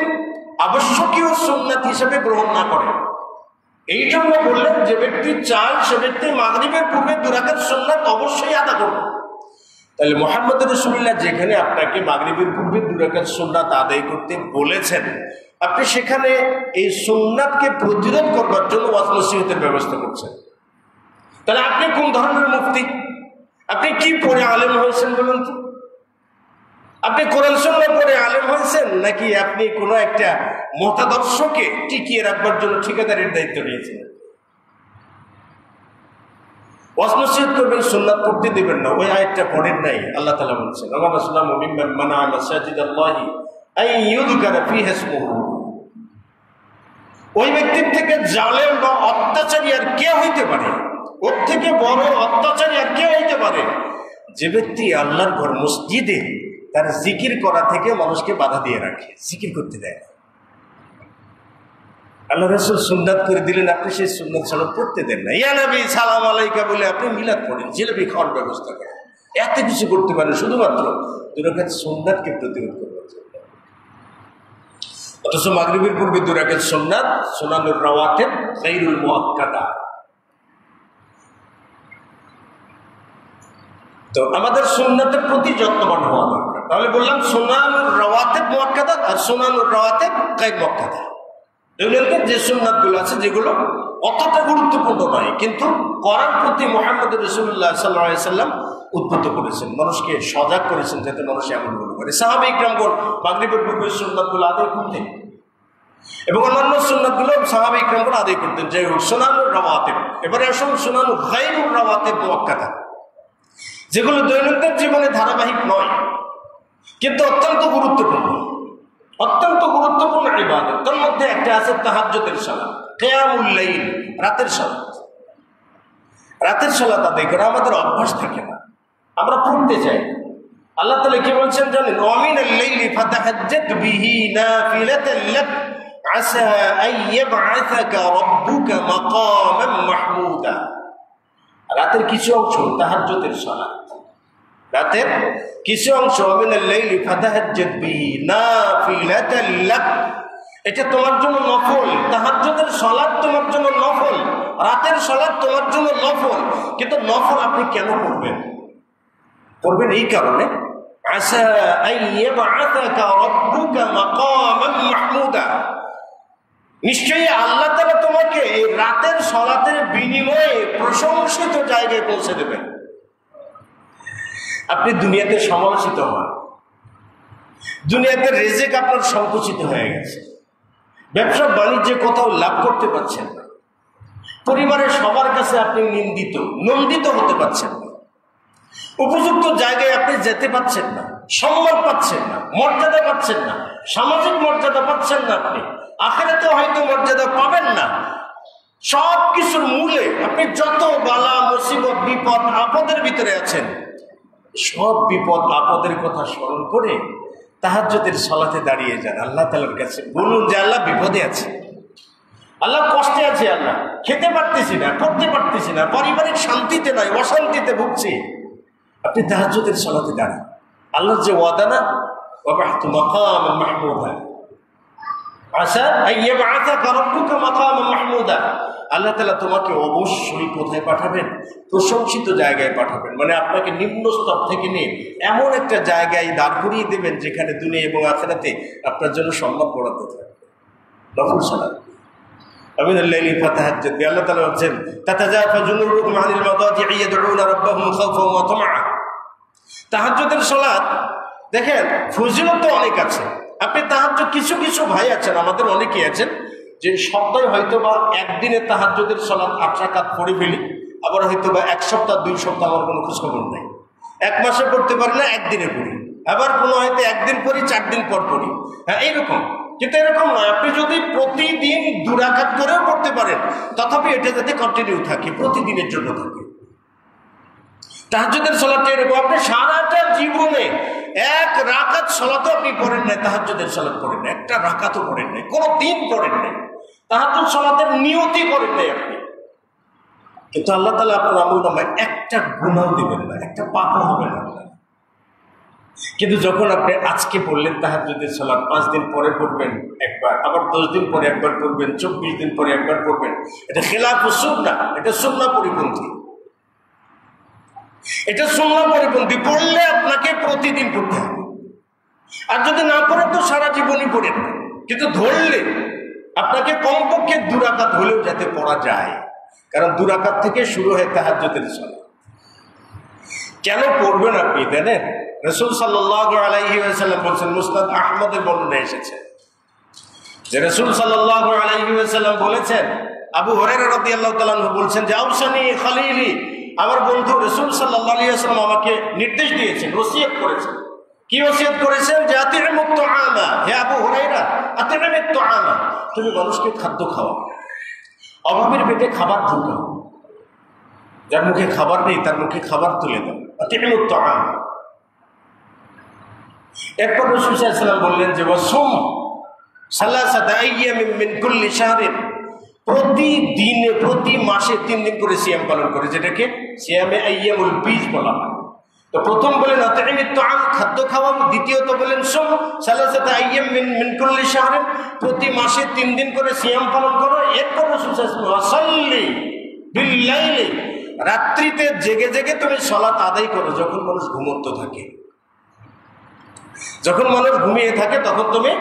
আবশ্যকীয় সুন্নাত হিসেবে গ্রহণ না করে। এই জন্য বললেন, যে ব্যক্তি চায় সে ব্যক্তি মাগরিবের পূর্বে 2 রাকাত সুন্নাত অবশ্যই আদা করবে। তাহলে মুহাম্মদ রাসূলুল্লাহ যেখানে আপনাকে মাগরিবের পূর্বে 2 রাকাত সুন্নাত আদায় করতে বলেছেন, আপনি সেখানে এই সুন্নাতকে প্রতিরোধ করবার জন্য ওয়াজ নসিহতের ব্যবস্থা করছেন। তাহলে আপনি কোন ধরনের মুফতি? আপনি কি পড়ে আলেম হয়েছেন বলুন তো? আপনি কোরআন সুন্নাহ পড়ে আলেম হয়েছেন, নাকি আপনি কোনো একটা মতাদর্শকে টিকিয়ে রাখবার জন্য ঠিকাদারির দায়িত্ব নিয়েছেন? ওয়াজ নসিহত করবেন, সুন্নাত পড়তে দেবেন না, ওই আয়াতটা পড়েন নাই? আল্লাহ তাআলা বলেছেন, ওয়া সাল্লামু মিম্মান মানা মাসাজিদাল্লাহি আন ইউযকারা ফীহা ইসমুহু, ওই ব্যক্তির থেকে জালেম বা অত্যাচারী আর কে হইতে পারে? ওর থেকে বড় অত্যাচারী আর কে হইতে পারে? যে ব্যক্তি আল্লাহর ঘর মসজিদে তার জিকির করা থেকে মানুষকে বাধা দিয়ে রাখে, জিকির করতে দেয় না। আল্লাহ রাসূল সুন্নাত করে দিলেন, আপনি সেই সুন্নাত সালাত পড়তে দেন না। ইয়া নবী সালাম আলাইকা বলে আপনি মিলাদ পড়েন, জিলাপি খাওয়ার ব্যবস্থা করেন, এত কিছু করতে পারেন শুধুমাত্র 2 রাকাত সুন্নাতকে প্রতিরোধ করবার জন্য। অথচ মাগরিবের পূর্বে 2 রাকাত সুন্নাত, সুনানুর রাওয়াতিব, গায়রুল মুআক্কাদা। তো আমাদের সুন্নাতের প্রতি যত্নবান হওয়া দরকার। তাহলে বললাম সুনানুর রাওয়াতিব মুআক্কাদা আর সুনানুর রাওয়াতিব গায়র মুআক্কাদা। দৈনন্দিন যে সুন্নাতগুলো আছে যেগুলো অতটা গুরুত্বপূর্ণ নয়, কিন্তু করার প্রতি মুহাম্মদ রাসূলুল্লাহ সাল্লাল্লাহু আলাইহি ওয়াসাল্লাম উদ্বুদ্ধ করেছেন, মানুষকে সজাগ করেছেন যাতে মানুষ এমনগুলো করে। সাহাবা ইকরামগণ মাগরিবের পূর্বে সুন্নাতগুলো আদায় করতেন এবং অন্যান্য সুন্নাতগুলো সাহাবা ইকরামগণ আদায় করতেন। যে সুনানুর রাওয়াতিব, এবারে আসুন সুনানুর গায়রুর রাওয়াতিব মুআক্কাদা, যেগুলো দৈনন্দিন জীবনে ধারাবাহিক নয় কিন্তু অত্যন্ত গুরুত্বপূর্ণ, অত্যন্ত গুরুত্বপূর্ণ ইবাদত। তার মধ্যে একটা আছে তাহাজ্জুদের সালাত, কিয়ামুল লাইল, রাতের সালাত। রাতের সালাত আদায় করা আমাদের অভ্যাস থাকে না, আমরা পড়তে চাই। আল্লাহ তাআলা কি বলছেন জানেন? ওয়া মিনাল লাইলি ফাতাহাজ্জাদ বিহি নাফিলাতান লাক আসা আন ইয়াবআসাকা রাব্বুকা মাকামান মাহমুদা। রাতের কিছু অংশ তাহাজ্জুদের সালাত, রাতের কিছু অংশ মিনাল লাইলি ফাতাহাজ্জাদ বিহি নাফিলাতান লাক, এটা তোমার জন্য নফল। তাহাজ্জুদের সালাত তোমার জন্য নফল, রাতের সালাত তোমার জন্য নফল। কিন্তু নফল আপনি কেন করবেন? করবেন এই কারণে, আসা আন ইয়াবআসাকা রাব্বুকা মাকামান মাহমুদা, নিশ্চয়ই আল্লাহ তাআলা তোমাকে এই রাতের সালাতের বিনিময়ে প্রশংসিত জায়গায় পৌঁছে দেবেন। আপনি দুনিয়াতে সমালোচিত হন, দুনিয়াতে রিজিক আপনার সংকুচিত হয়ে গেছে, ব্যবসা বাণিজ্যে কোথাও লাভ করতে পারছেন না, পরিবারের সবার কাছে আপনি নন্দিত হতে পারছেন না, উপযুক্ত জায়গায় আপনি যেতে পারছেন না, সম্মান পাচ্ছেন না, মর্যাদা পাচ্ছেন না, সামাজিক মর্যাদা পাচ্ছেন না, আপনি আখিরাতে হয়তো মর্যাদা পাবেন না। সব কিছুর মূলে আপনি যত বালা মুসিবত বিপদ আপদের ভিতরে আছেন, সব বিপদ আপদের কথা স্মরণ করে তাহাজ্জুদের সালাতে দাঁড়িয়ে যান, আল্লাহ তাআলার কাছে বলুন যে আল্লাহ বিপদে আছে, আল্লাহ কষ্টে আছে, আল্লাহ খেতে পারতেছি না, করতে পারতেছি না, পারিবারিক শান্তিতে নয় অশান্তিতে ভুগছি। আপনি তাহাজ্জুদের সালাতে দাঁড়ান। আল্লাহর যে ওয়াদা না, ওয়াবাহতু মাকামান মাহমুদা, আশা আইয়াবআসাকা রাব্বুকা মাকামান মাহমুদা, আল্লাহ তাআলা তোমাকে অবশ্যই কোথায় পাঠাবেন? প্রশংসিত জায়গায় পাঠাবেন। মানে আপনাকে নিম্ন স্তর থেকে নিয়ে এমন একটা জায়গায় দাঁড় করিয়ে দেবেন যেখানে দুনিয়া এবং আখিরাতে আপনার জন্য সম্মান বরাদ্দ থাকবে। নফল সালাত আমিনুল লাইলি ফাতাহাজ্জাদ, আল্লাহ তাআলা বলেন তাতাজাফা জুনুবুহুম আনিল মাদাজি'i ইয়াদউনা রাব্বাহুম খাওফান ওয়া তামআ। তাহাজ্জুদের সালাত দেখেন ফজিলত তো অনেক আছে। আপনি তাহাজ্জুদ কিছু কিছু ভাই আছেন, আমাদের অনেকেই আছেন যে সপ্তাহে হয়তো বা একদিনে তাহাজ্জুদের সালাত 8 রাকাত পড়ে ফেলি, আবার হয়তো বা 1 সপ্তাহ 2 সপ্তাহ আমার কোনো খোঁজখবর নেই, 1 মাসে পড়তে পারি না, একদিনে পড়ি, আবার কোনো হয়তো 1 দিন পড়ি 4 দিন পর পড়ি, হ্যাঁ এইরকম। কিন্তু এরকম নয়, আপনি যদি প্রতিদিন 2 রাকাত করেও পড়তে পারেন, তথাপি এটা যাতে কন্টিনিউ থাকে, প্রতিদিনের জন্য থাকে। তাহাজ্জুদের সালাত এরকম, আপনি সারাটা জীবনে 1 রাকাত সালাতও আপনি পড়েন নাই, তাহাজ্জুদের সালাত পড়েন না, 1টা রাকাতও পড়েন নাই, কোনো দিন পড়েন নাই, তাহাজ্জুদ সালাতের নিয়তি করেন নাই আপনি, কিন্তু আল্লাহ তাআলা আপনার আমলনামায় 1টা গুনাহ দিবেন না, 1টা পাপও হবে না। কিন্তু যখন আপনি আজকে পড়লেন তাহাজ্জুদের সালাত, 5 দিন পরে পড়বেন একবার, আবার 10 দিন পরে একবার পড়বেন, 24 দিন পরে একবার পড়বেন, এটা খেলাফুস সুন্নাহ, এটা সুন্নাহ পরিপন্থী, এটা সুন্নাহ পরিপন্থী। পড়লে আপনাকে প্রতিদিন পড়তে হবে, আর যদি না পড়েন তো সারা জীবনই পড়েন, কিন্তু ধরলে আপনাকে কমপক্ষে 2 রাকাত হলেও যাতে পড়া যায়, কারণ 2 রাকাত থেকে শুরু হয় তাহাজ্জুদের সালাত। কেন পড়বেন আপনি জানেন? রাসূল সাল্লাল্লাহু আলাইহি ওয়াসাল্লাম বলেছেন, মুসনাদ আহমদের বর্ণনায় এসেছে যে রাসূল সাল্লাল্লাহু আলাইহি ওয়াসাল্লাম বলেছেন, আবু হুরায়রা রাদিয়াল্লাহু তাআলা আনহু বলছেন যে আওসানি খালিলি, আমার বন্ধু রাসূল সাল্লাল্লাহু আলাইহি ওয়াসাল্লাম আমাকে নির্দেশ দিয়েছেন, ওসিয়ত করেছেন। কি ওসিয়ত করেছেন? যে আতিমুত তুআমা, হে আবু হুরায়রা আতিমুত তুআমা, তুমি মানুষকে খাদ্য খাওয়াও, অভাবের পেটে খাবার ঢুকাও, যার মুখে খাবার নেই তার মুখে খাবার তুলে দাও, আতিমুত তুআমা। এরপর রাসূল সাল্লাল্লাহু আলাইহি ওয়াসাল্লাম বললেন যে ওয়াসুম সালাসাতা আইয়ামিন মিন কুল্লি শাহরিন, প্রতিদিনে প্রতি মাসে 3 দিন করে সিয়াম পালন করে, যেটাকে সিয়ামে আইয়ামুল বীজ বলা হয়। তো প্রথম বলেন আতিমিত তুআম, খাদ্য খাওয়াও, দ্বিতীয়ত বলেন সুম সালাসাতা আইয়াম মিন কুল্লি শাহরিন, প্রতি মাসে 3 দিন করে সিয়াম পালন করো। এরপর রাসূল সাল্লাল্লাহু আলাইহি ওয়াসাল্লাম সাল্লি বিল লাইলি, রাত্রিতে জেগে জেগে তুমি সালাত আদায় করো, যখন মানুষ ঘুমন্ত থাকে, যখন মানুষ ঘুমিয়ে থাকে তখন তুমি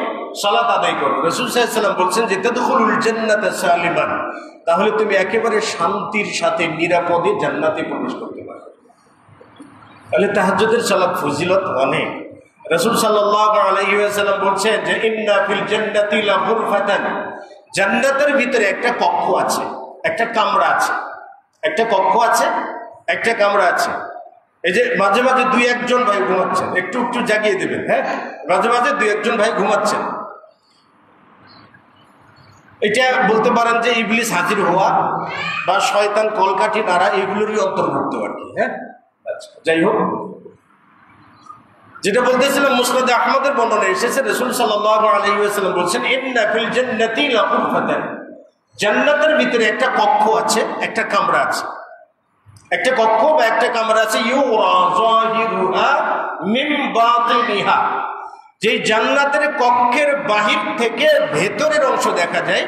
সালাত আদায় করো। রাসূল সাল্লাল্লাহু আলাইহি ওয়াসাল্লাম বলছেন যে তাদখুলুল জান্নাতা সালিমান, তাহলে তুমি একেবারে শান্তির সাথে নিরাপদে জান্নাতে প্রবেশ করতে পারবে। তাহলে তাহাজ্জুদের সালাত ফজিলত অনেক। রাসূল সাল্লাল্লাহু আলাইহি ওয়াসাল্লাম বলছেন যে ইন্না ফিল জান্নাতি লা গুরফাতান, জান্নাতের ভিতরে একটা কক্ষ আছে, একটা কামরা আছে, একটা কক্ষ আছে, একটা কামরা আছে। এই যে মাঝে মাঝে 2-1 ভাই ঘুমাচ্ছেন, একটু একটু জাগিয়ে দেবেন, হ্যাঁ, মাঝে মাঝে 2-1 ভাই ঘুমাচ্ছেন, এটা বলতে পারেন যে ইবলিস হাজির হওয়া বা শয়তান কলকাঠি নাড়া, এগুলোরই অন্তর্ভুক্ত আর কি, হ্যাঁ। আচ্ছা, যাই হোক, যেটা বলতেছিলাম মুসনাদ আহমদের বর্ণনায় এসেছে, রাসূল সাল্লাল্লাহু আলাইহি ওয়াসাল্লাম বলেছেন ইন্না ফিল জান্নাতি লা গুরফাতান, জান্নাতের ভিতরে একটা কক্ষ আছে, একটা কামরা আছে, একটা কক্ষ বা একটা কামরা আছে, ইউরা যাহিরুহা মিন বাতিনিহা, যে জান্নাতের কক্ষের বাহির থেকে ভেতরের অংশ দেখা যায়,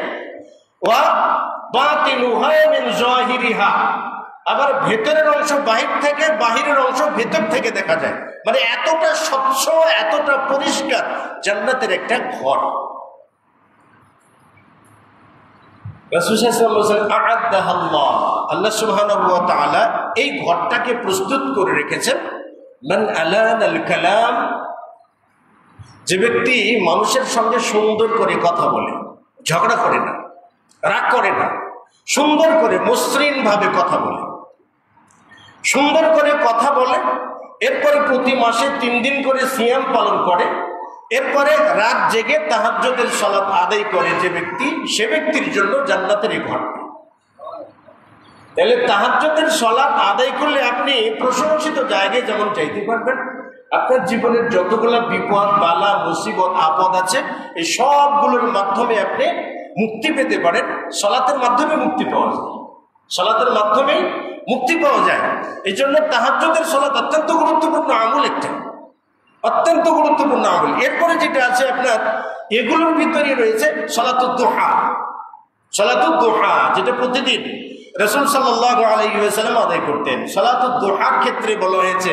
ওয়া বাতিনুহা মিন যাহিরিহা, আবার ভেতরের অংশ বাহির থেকে, বাহিরের অংশ ভেতর থেকে দেখা যায়। মানে এতটা স্বচ্ছ, এতটা পরিষ্কার জান্নাতের একটা ঘর। রাসূল সাল্লাল্লাহু আলাইহি ওয়াসাল্লাম আ'আদাহাল্লাহ, আল্লাহ সুবহানাহু ওয়া তাআলা এই ঘরটাকে প্রস্তুত করে রেখেছেন। মান আলানাল কালাম, যে ব্যক্তি মানুষের সঙ্গে সুন্দর করে কথা বলে, ঝগড়া করে না, রাগ করে না, সুন্দর করে মসৃণ ভাবে কথা বলে, সুন্দর করে কথা বলে, এরপরে প্রতি মাসে 3 দিন করে সিয়াম পালন করে, এরপরে রাত জেগে তাহাজ্জুদের সালাত আদায় করে যে ব্যক্তি, সে ব্যক্তির জন্য জান্নাতের এই ঘরটি। তাহলে তাহাজ্জুদের সালাত আদায় করলে আপনি প্রশংসিত জায়গায় যেমন যাইতে পারবেন, আপনার জীবনের যতগুলো বিপদ বালা মুসিবত আপদ আছে এই সবগুলোর মাধ্যমে আপনি মুক্তি পেতে পারেন। সালাতের মাধ্যমে মুক্তি পাওয়া যায়, সালাতের মাধ্যমেই মুক্তি পাওয়া যায়। এই জন্য তাহাজ্জুদের সালাত অত্যন্ত গুরুত্বপূর্ণ আমল, একটা অত্যন্ত গুরুত্বপূর্ণ আমল। এরপরে যেটা আছে আপনার এগুলোর ভিতরে রয়েছে সালাতুদ দুহা। সালাতুদ দুহা যেটা প্রতিদিন রাসূল সাল্লাল্লাহু আলাইহি ওয়াসাল্লাম আদায় করতেন। সালাতুদ দুহার ক্ষেত্রে বলা হয়েছে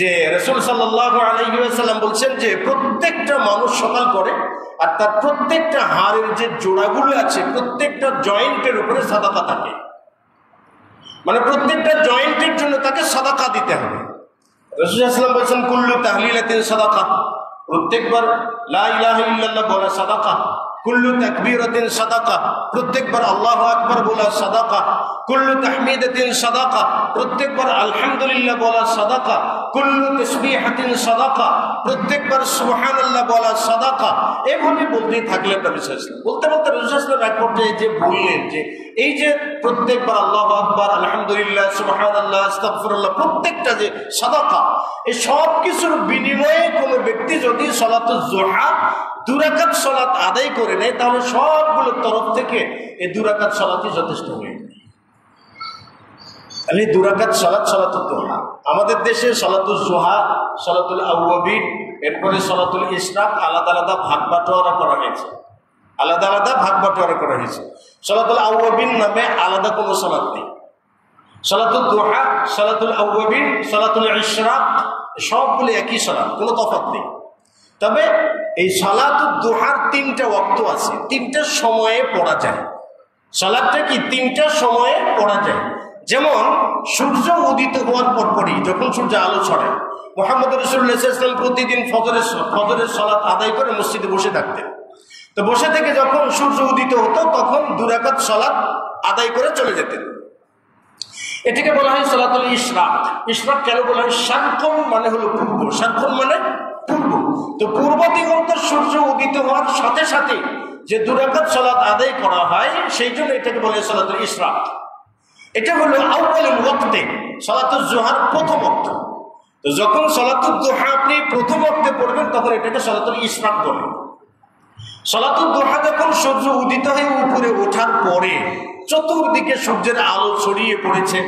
যে রাসূল সাল্লাল্লাহু আলাইহি ওয়াসাল্লাম বলছেন যে প্রত্যেকটা মানুষ সকাল করে আর তার প্রত্যেকটা হাড়ের যে জোড়াগুলো আছে প্রত্যেকটা জয়েন্টের উপরে সাদাকা থাকে, মানে প্রত্যেকটা জয়েন্টের জন্য তাকে সাদাকা দিতে হবে। রাসূল সাল্লাল্লাহু আলাইহি ওয়াসাল্লাম বলেছেন কুল্লু তাহলিলাতিন সাদাকা, প্রত্যেকবার লা ইলাহা ইল্লাল্লাহ বলা সাদাকা, কুল্লু তাকবীরাতিন সাদাকা, প্রত্যেকবার আল্লাহু আকবার বলা সাদাকা, কুল্লু তাহমিদাতিন সাদাকা, প্রত্যেকবার আলহামদুলিল্লাহ বলা সাদাকা, কুল্লু তাসবিহাতিন সাদাকা, প্রত্যেকবার সুবহানাল্লাহ বলা সাদাকা। এভাবে বলতেই থাকলেন নবী সাল্লাল্লাহু আলাইহি ওয়াসাল্লাম। বলতে বলতে রাসূল সাল্লাল্লাহু আলাইহি ওয়াসাল্লাম এক পর্যায়ে যে বললেন যে এই যে প্রত্যেকবার আল্লাহু আকবার আলহামদুলিল্লাহ সুবহানাল্লাহ আস্তাগফিরুল্লাহ প্রত্যেকটা যে সাদাকা, এই সব কিছুর বিনিময়ে কোনো ব্যক্তি যদি সালাতুজ যুহা 2 রাকাত সালাত আদায় করে নেয় তাহলে সবগুলোর তরফ থেকে এই 2 রাকাত সালাতই যথেষ্ট হয়ে যায়। তাহলে 2 রাকাত সালাত সালাতুদ দুহা। আমাদের দেশে সালাতুজ যুহা, সালাতুল আওয়াবিন, এরপরে সালাতুল ইশরাক আলাদা আলাদা ভাগ বাটোয়ারা করা হয়েছে, আলাদা আলাদা ভাগ বাটোয়ারা করা হয়েছে। সালাতুল আওয়াবিন নামে আলাদা কোনো সালাত নেই। সালাতুদ দুহা, সালাতুল আওয়াবিন, সালাতুল ইশরাক সবগুলো একই সালাত, কোনো তফাৎ নেই। তবে এই সালাতুদ দুহার 3টা ওয়াক্ত আছে, 3টা সময়ে পড়া যায়। সালাতটা কি 3টা সময়ে পড়া যায়। যেমন সূর্য উদিত হওয়ার পরপরই যখন সূর্য আলো ছড়ায়, মুহাম্মদ রাসূলুল্লাহ সাল্লাল্লাহু আলাইহি ওয়াসাল্লাম প্রতিদিন ফজরের সালাত আদায় করে মসজিদে বসে থাকতেন। তো বসে থেকে যখন সূর্য উদিত হতো তখন 2 রাকাত সালাত আদায় করে চলে যেতেন। এটাকে বলা হয় সালাতুল ইশরাক। ইশরাক কেন বলা হয়? শারকুন মানে হলো পূর্ব, শারকুন মানে পূর্ব। তো পূর্ব দিগন্ত সূর্য উদিত হওয়ার সাথে সাথে যে 2 রাকাত সালাত আদায় করা হয় সেই জন্য এটাকে বলে সালাতুল ইশরাক। এটা হলো আউয়ালুল ওয়াক্তে, সালাতুজ যুহার প্রথম ওয়াক্ত। তো যখন সালাতুদ দুহা আপনি প্রথম ওয়াক্তে পড়বেন তখন এটাকে সালাতুল ইশরাক বলে। সালাতুদ দুহা যখন সূর্য উদিত হয়ে উপরে ওঠার পরে চতুর্দিকে সূর্যের আলো ছড়িয়ে পড়েছে,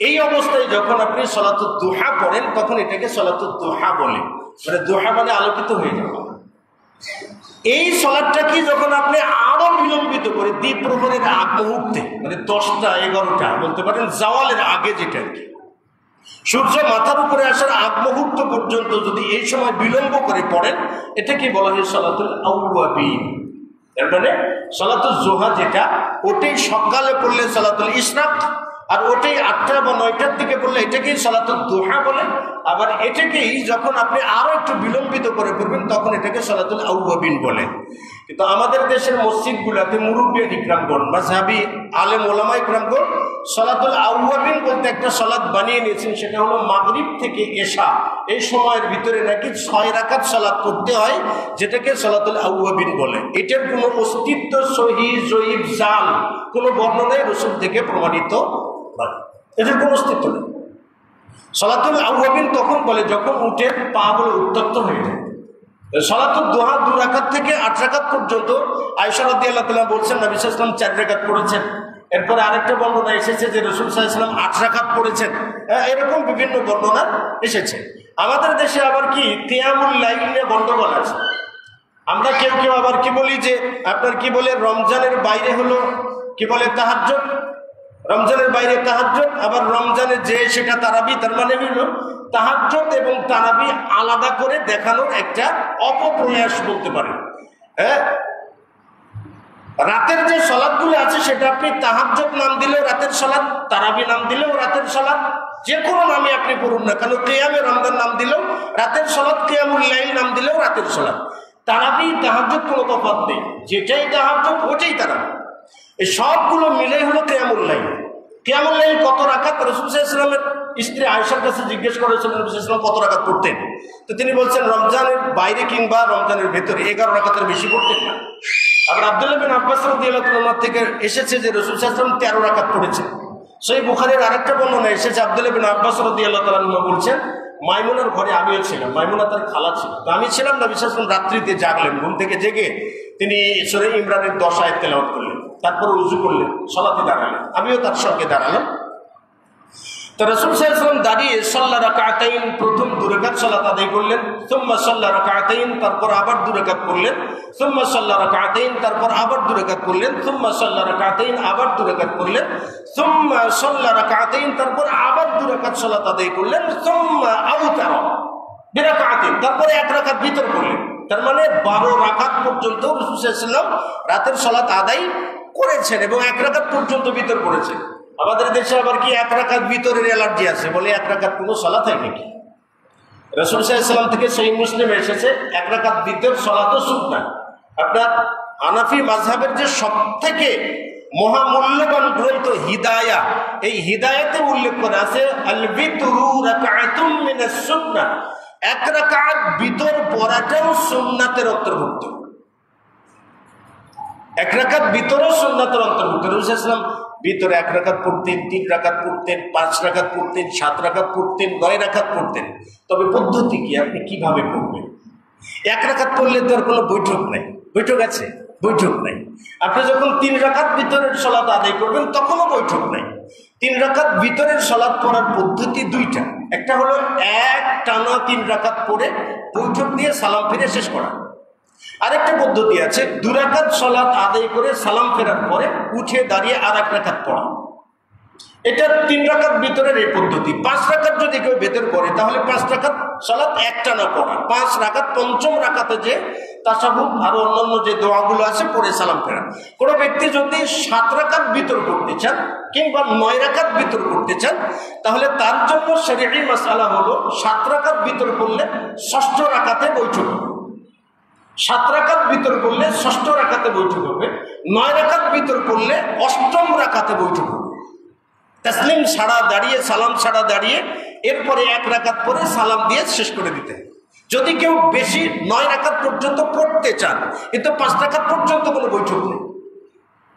এই অবস্থায় যখন আপনি সালাতুদ দুহা পড়েন তখন এটাকে সালাতুদ দুহা বলে। মানে দুহা মানে আলোকিত হয়ে যাওয়া। এই সালাতটা কি যখন আপনি আরো বিলম্বিত করে দ্বীপ প্রহরের আগ মুহূর্তে, মানে 10টা 11টা বলতে পারেন জাওয়ালের আগে, যেটা আর কি সূর্য মাথার উপরে আসার আগ মুহূর্ত পর্যন্ত যদি এই সময় বিলম্ব করে পড়েন এটাকে বলা হয় সালাতুল আওয়াবিন। এর মানে সালাতুজ যুহা যেটা ওটাই সকালে পড়লে সালাতুল ইশরাক, আর ওটাই 8টা বা 9টার দিকে পড়লে এটাকেই সালাতুদ দুহা বলে। আবার এটাকেই যখন আপনি আরো একটু বিলম্বিত করে পড়বেন তখন এটাকে সালাতুল আওয়াবিন বলে। কিন্তু আমাদের দেশের মসজিদগুলোতে মুরব্বী ইকরামগণ, মাযহাবী আলেম ওলামা ইকরামগণ সালাতুল আওয়াবিন বলতে একটা সালাত বানিয়ে নিয়েছেন, সেটা হলো মাগরিব থেকে এশা এই সময়ের ভিতরে নাকি 6 রাকাত সালাত পড়তে হয়, যেটাকে সালাতুল আওয়াবিন বলে। এটার কোনো অস্তিত্ব সহিহ জয়ীফ জাল কোনো বর্ণনায় রাসূল থেকে প্রমাণিত নয়, এটার কোনো অস্তিত্ব নেই। সালাতুল আওয়াবিন তখন বলে যখন উঠে পা গুলো উত্তপ্ত হয়ে যায়। সালাতুদ দুহা 2 রাকাত থেকে 8 রাকাত পর্যন্ত আয়েশা রাদিয়াল্লাহু তাআলা বলছেন নবী সাল্লাল্লাহু আলাইহি ওয়াসাল্লাম 4 রাকাত পড়েছেন। এরপরে আরেকটা বর্ণনা এসেছে যে রাসূল সাল্লাল্লাহু আলাইহি ওয়াসাল্লাম 8 রাকাত পড়েছেন। এরকম বিভিন্ন বর্ণনা এসেছে। আমাদের দেশে আবার কি কিয়ামুল লাইল নিয়ে গন্ডগোল আছে। আমরা কেউ কেউ আবার কি বলি যে আপনার কি বলে রমজানের বাইরে হলো কি বলে তাহাজ্জুদ, রমজানের বাইরে তাহাজ্জুদ, আবার রমজানে যে সেটা তারাবি। তার মানে হলো তাহাজ্জুদ এবং তারাবি আলাদা করে দেখানোর একটা অপপ্রয়াস বলতে পারেন। হ্যাঁ, রাতের যে সালাতগুলো আছে সেটা আপনি তাহাজ্জুদ নাম দিলেও রাতের সালাত, তারাবি নাম দিলেও রাতের সালাত, যে কোনো নামে আপনি পড়ুন না কেন, কিয়ামে রমজান নাম দিলেও রাতের সালাত, কিয়ামুল লাইল নাম দিলেও রাতের সালাত। তারাবি তাহাজ্জুদ কোনো তফাৎ নেই, যেটাই তাহাজ্জুদ ওটাই তারাবি। এই সবগুলো মিলেই হলো কিয়ামুল লাইল। কিয়ামুল লাইল কত রাকাত? রাসূল সাল্লাল্লাহু আলাইহি ওয়াসাল্লামের স্ত্রী আয়েশার কাছে জিজ্ঞেস করেছিলেন রাসূল সাল্লাল্লাহু আলাইহি ওয়াসাল্লাম কত রাকাত পড়তেন। তো তিনি বলছেন রমজানের বাইরে কিংবা রমজানের ভেতরে 11 রাকাতের বেশি পড়তেন না। আবার আব্দুল্লাহ বিন আব্বাস রাদিয়াল্লাহু তাআলা থেকে এসেছে যে রাসূল সাল্লাল্লাহু আলাইহি ওয়াসাল্লাম 13 রাকাত পড়েছেন। সেই বুখারীর আরেকটা বর্ণনা এসেছে, আব্দুল্লাহ বিন আব্বাস রাদিয়াল্লাহু তাআলা আনহু বলছেন, মাইমুনার ঘরে আমিও ছিলাম, মাইমুনা তার খালা ছিল, তো আমি ছিলাম না, বিশেষ করে রাত্রিতে জাগলেন, ঘুম থেকে জেগে তিনি সূরা ইমরানের 10 আয়াত তেলাওয়াত করলেন, তারপর উযু করলেন, সালাতে দাঁড়ালেন, আমিও তার সঙ্গে দাঁড়ালাম। তো রাসূল সাল্লাল্লাহু আলাইহি ওয়াসাল্লাম দাঁড়িয়ে সাল্লা রাকাতাইন, প্রথম 2 রাকাত সালাত আদায় করলেন, সুম্মা সাল্লা রাকাতাইন, তারপর আবার 2 রাকাত করলেন, সুম্মা সাল্লা রাকাতাইন, তারপর আবার 2 রাকাত করলেন, সুম্মা সাল্লা রাকাতাইন, আবার 2 রাকাত করলেন, সুম্মা সাল্লা রাকাতাইন, তারপর আবার 2 রাকাত সালাত আদায় করলেন, সুম্মা আউতারা বিরাকাতাইন, তারপরে 1 রাকাত বিতর করলেন। তার মানে 12 রাকাত পর্যন্ত রাসূল সাল্লাল্লাহু আলাইহি ওয়াসাল্লাম রাতের সালাত আদায় করেছেন এবং 1 রাকাত পর্যন্ত বিতর করেছেন। আমাদের দেশে আবার কি 1 রাকাত বিতরের অ্যালার্জি আছে, বলে 1 রাকাত কোনো সালাত হয় নাকি? রাসূল সাল্লাল্লাহু আলাইহি ওয়াসাল্লাম থেকে সহিহ মুসলিমে এসেছে 1 রাকাত বিতর সালাতও সুন্নাহ। আপনার হানাফি মাযহাবের যে সবথেকে মহামূল্যবান গ্রন্থ হিদায়া, এই হিদায়াতে উল্লেখ করা আছে আল বিতরু রাকাতুম মিনাস সুন্নাহ, 1 রাকাত বিতর পড়াটাও সুন্নাতের অন্তর্ভুক্ত। 1 রাকাত বিতরও সুন্নাতের অন্তর্ভুক্ত। রাসূল সাল্লাল্লাহু আলাইহি ওয়াসাল্লাম ভিতরে 1 রাকাত পড়তেন, 3 রাকাত পড়তেন, 5 রাকাত পড়তেন, 7 রাকাত পড়তেন, 9 রাকাত পড়তেন। তবে পদ্ধতি কি, আপনি কিভাবে পড়বেন? 1 রাকাত পড়লে তো আর কোনো বৈঠক নাই, বৈঠক আছে? বৈঠক নাই। আপনি যখন 3 রাকাত ভিতরের সালাত আদায় করবেন তখনও বৈঠক নাই। 3 রাকাত ভিতরের সালাত পড়ার পদ্ধতি 2টা, একটা হলো এক টানা 3 রাকাত পড়ে বৈঠক দিয়ে সালাম ফিরে শেষ করা, আরেকটা পদ্ধতি আছে 2 রাকাত সালাত আদায় করে সালাম ফেরার পরে উঠে দাঁড়িয়ে আর 1 রাকাত পড়া। এটা 3 রাকাত ভিতরের এই পদ্ধতি। 5 রাকাত যদি কেউ ভেতর করে তাহলে 5 রাকাত সালাত একটানা পড়া, 5 রাকাত পঞ্চম রাকাতে যে তাশাহুদ আর অন্যান্য যে দোয়াগুলো আছে পড়ে সালাম ফেরা। কোনো ব্যক্তি যদি 7 রাকাত ভিতর করতে চান কিংবা 9 রাকাত ভিতর করতে চান তাহলে তার জন্য শরঈ মাসআলা হলো 7 রাকাত ভিতর করলে 6ষ্ঠ রাকাতে বৈঠক হবে, 7 রাকাত ভিতর করলে 6ষ্ঠ রাকাতে বৈঠক হবে, 9 রাকাত ভিতর করলে 8ম রাকাতে বৈঠক হবে। তাসলিম ছাড়া দাঁড়িয়ে, সালাম ছাড়া দাঁড়িয়ে, এরপরে 1 রাকাত পরে সালাম দিয়ে শেষ করে দিতে। যদি কেউ বেশি 9 রাকাত পর্যন্ত পড়তে চান কিন্তু 5 রাকাত পর্যন্ত কোনো বৈঠক নেই,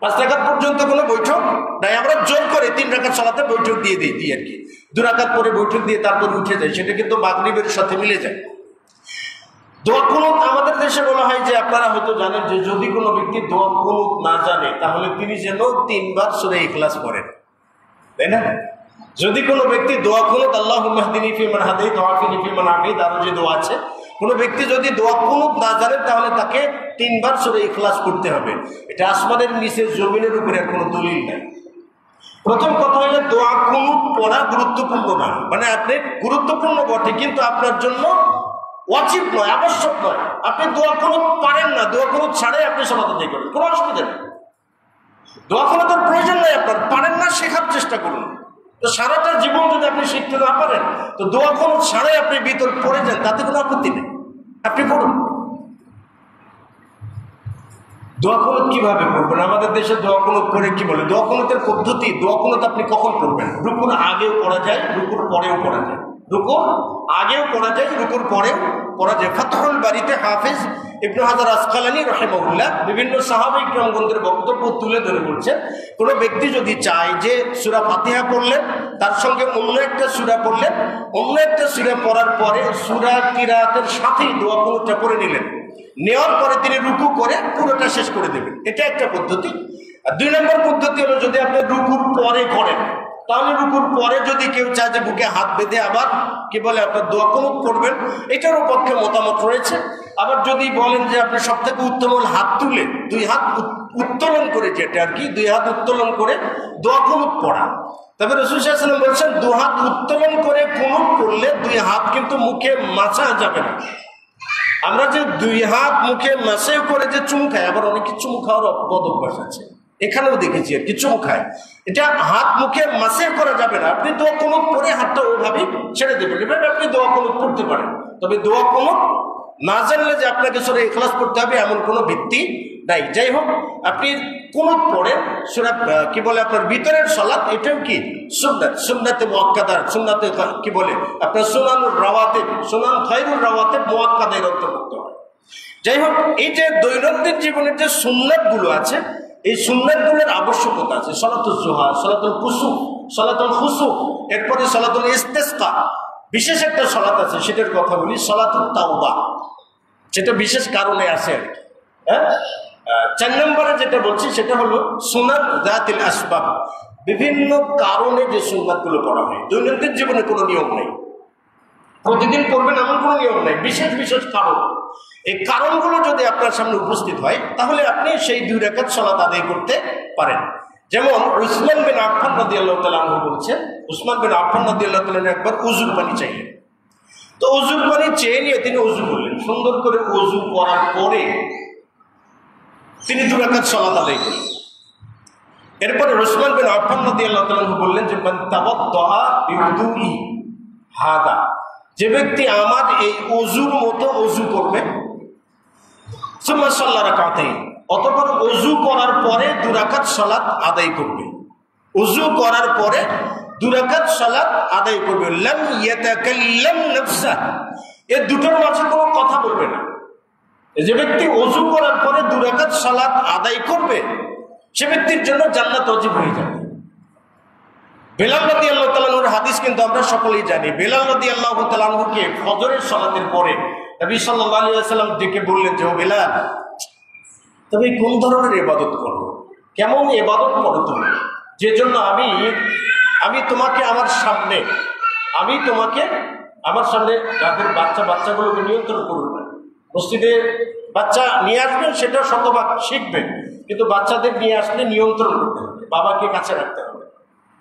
5 রাকাত পর্যন্ত কোনো বৈঠক নাই, আমরা জোর করে 3 রাকাত সালাতে বৈঠক দিয়ে দিই আর কি, 2 রাকাত পরে বৈঠক দিয়ে তারপর উঠে যায়, সেটা কিন্তু মাগরিবের সাথে মিলে যায়। দোয়া কুনুত আমাদের দেশে বলা হয় যে, আপনারা হয়তো জানেন যে যদি কোনো ব্যক্তি দোয়া কুনুত না জানে তাহলে তিনি যেন 3 বার সূরা ইখলাস পড়েন, তাই না? যদি কোনো ব্যক্তি দোয়া কুনুত আল্লাহুম্মা হদিনি ফিমান হাদাইত ওয়া আফিনি ফিমান আফাইত, আরো যে দোয়া আছে, কোনো ব্যক্তি যদি দোয়া কুনুত না জানে তাহলে তাকে 3 বার সূরা ইখলাস পড়তে হবে। এটা আসমানের নিচে জমিনের উপরে কোনো দলিল নাই। প্রথম কথা হলো দোয়া কুনুত পড়া গুরুত্বপূর্ণ না, মানে আপনি গুরুত্বপূর্ণ বটে কিন্তু আপনার জন্য ওয়াজিব নয়, আবশ্যক নয়। আপনি দোয়া কুনুত পারেন না, দোয়া কুনুত ছাড়াই আপনি সালাত আদায় করবেন, কোনো অসুবিধা নেই। দোয়া কুনুতের প্রয়োজন নেই, আপনার পারেন না শেখার চেষ্টা করুন। তো সারাটা জীবন যদি আপনি শিখতে না পারেন তো দোয়া কুনুত ছাড়াই আপনি ভিতর পড়ে যান, তাতে কোনো আপত্তি নেই, আপনি পড়ুন। দোয়া কুনুত কিভাবে পড়বেন? আমাদের দেশে দোয়া কুনুত পড়ে কি বলে? দোয়া কুনুতের পদ্ধতি, দোয়া কুনুত আপনি কখন পড়বেন? রুকুর আগেও পড়া যায়, রুকুর পরেও পড়া যায়, রুকুর আগেও পড়া যায়, রুকুর পরেও পড়া যায়। ফাতহুল বারীতে হাফেজ ইবনে হাজার আসকালানী রাহিমাহুল্লাহ বিভিন্ন সাহাবা ইকরামগণের বক্তব্য তুলে ধরে বলছেন, কোনো ব্যক্তি যদি চায় যে সূরা ফাতিহা পড়লেন তার সঙ্গে অন্য একটা সূরা পড়লেন, অন্য একটা সূরা পড়ার পরে সূরা কিরাতের সাথেই দোয়া কুনুতটা পড়ে নিলেন, নেওয়ার পরে তিনি রুকু করে পুরোটা শেষ করে দেবেন, এটা একটা পদ্ধতি। আর 2 নম্বর পদ্ধতি হলো যদি আপনি রুকুর পরে করেন তাহলে রুকুর পরে যদি কেউ চায় যে বুকে হাত বেঁধে আবার কি বলে আপনার দোয়া কুনুত করবেন, এটারও পক্ষে মতামত রয়েছে। আবার যদি বলেন যে আপনি সব থেকে উত্তম হাত তুলে 2 হাত উত্তোলন করে, যেটা আর কি 2 হাত উত্তোলন করে দোয়া কুনুত পড়া। তবে রাসূল সাল্লাল্লাহু আলাইহি ওয়াসাল্লাম বলছেন 2 হাত উত্তোলন করে কুনুত করলে 2 হাত কিন্তু মুখে মাছা যাবে না। আমরা যে 2 হাত মুখে মাছেও করে যে চুমু খাই, আবার অনেকে চুমু খাওয়ার বদ অভ্যাস আছে, এখানেও দেখেছি আর কি চুমু খায়, এটা হাত মুখে মাছে করা যাবে না। আপনি দোয়া কুনুত পরে হাতটা ওইভাবেই ছেড়ে দেবেন, এভাবে আপনি দোয়া কুনুত পড়তে পারেন। তবে দোয়া কুনুত না জানলে যে আপনাকে সূরা ইখলাস পড়তে হবে এমন কোনো ভিত্তি নাই। যাই হোক, আপনি কুনুত পড়ে সূরা কি বলে আপনার ভিতরের সালাত, এটাও কি সুন্নাত, সুন্নাতে মুআক্কাদা, সুন্নাতে কি বলে আপনার সুনানুর রাওয়াতিব, সুনান খায়রুর রাওয়াতিব মুআক্কাদার অন্তর্ভুক্ত হয়। যাই হোক, এই যে দৈনন্দিন জীবনের যে সুন্নাতগুলো আছে এই সুন্নাতগুলোর আবশ্যকতা আছে। সালাতুল জুহা, সালাতুল কুসুফ, সালাতুল খুসুফ, এরপরে সালাতুল ইস্তিসকা, বিশেষ একটা সালাত আছে সেটার কথা বলি, সালাতুত তাওবা, যেটা বিশেষ কারণে আছে আর কি। হ্যাঁ, 4 নম্বরে যেটা বলছি সেটা হলো সুন্নাত যাতিল আসবাব, বিভিন্ন কারণে যে সুন্নাতগুলো পড়া হয়। দৈনন্দিন জীবনে কোনো নিয়ম নেই, প্রতিদিন পড়বেন এমন কোনো নিয়ম নেই, বিশেষ বিশেষ কারণ। এই কারণগুলো যদি আপনার সামনে উপস্থিত হয় তাহলে আপনি সেই 2 রাকাত সালাত আদায় করতে পারেন। যেমন উসমান বিন আফফান রাদিয়াল্লাহু তাআলা আনহু বলছেন, উসমান বিন আফফান রাদিয়াল্লাহু তাআলা একবার ওযুর পানি চাইলেন। তো ওযুর পানি চেয়ে নিয়ে তিনি ওযু করলেন। সুন্দর করে ওযু করার পরে তিনি 2 রাকাত সালাত আদায় করলেন। এরপরে উসমান বিন আফফান রাদিয়াল্লাহু তাআলা আনহু বললেন যে মান তাওয়াদ্দাআ বিউদুই হাদা, যে ব্যক্তি আমার এই ওযুর মতো ওযু করবে, সুম্মা সাল্লা রাকাতাইন, অতঃপর ওযু করার পরে 2 রাকাত সালাত আদায় করবে। ওযু করার পরে 2 রাকাত সালাত আদায় করবে। লাম ইয়াতাকাল্লাম নাফসা, এই দুটোর মাঝে কোনো কথা বলবে না। যে ব্যক্তি ওযু করার পরে 2 রাকাত সালাত আদায় করবে সে ব্যক্তির জন্য জান্নাত ওয়াজিব হয়ে যাবে। বেলাল রাদিয়াল্লাহু তাআলা আনহুর হাদিস কিন্তু আমরা সকলেই জানি। বেলাল রাদিয়াল্লাহু তাআলা আনহুকে ফজরের সালাতের পরে নবী সাল্লাল্লাহু আলাইহি ওয়াসাল্লাম ডেকে বললেন যে ও বেলাল, তুমি কোন ধরনের ইবাদত করো, কেমন ইবাদত করো তুমি, যে জন্য আমি তোমাকে আমার সামনে যাদের বাচ্চাগুলোকে নিয়ন্ত্রণ করুন না। মসজিদে বাচ্চা নিয়ে আসবেন সেটা শতভাগ শিখবেন, কিন্তু বাচ্চাদের নিয়ে আসলে নিয়ন্ত্রণ করতে হবে, বাবাকে কাছে রাখতে হবে।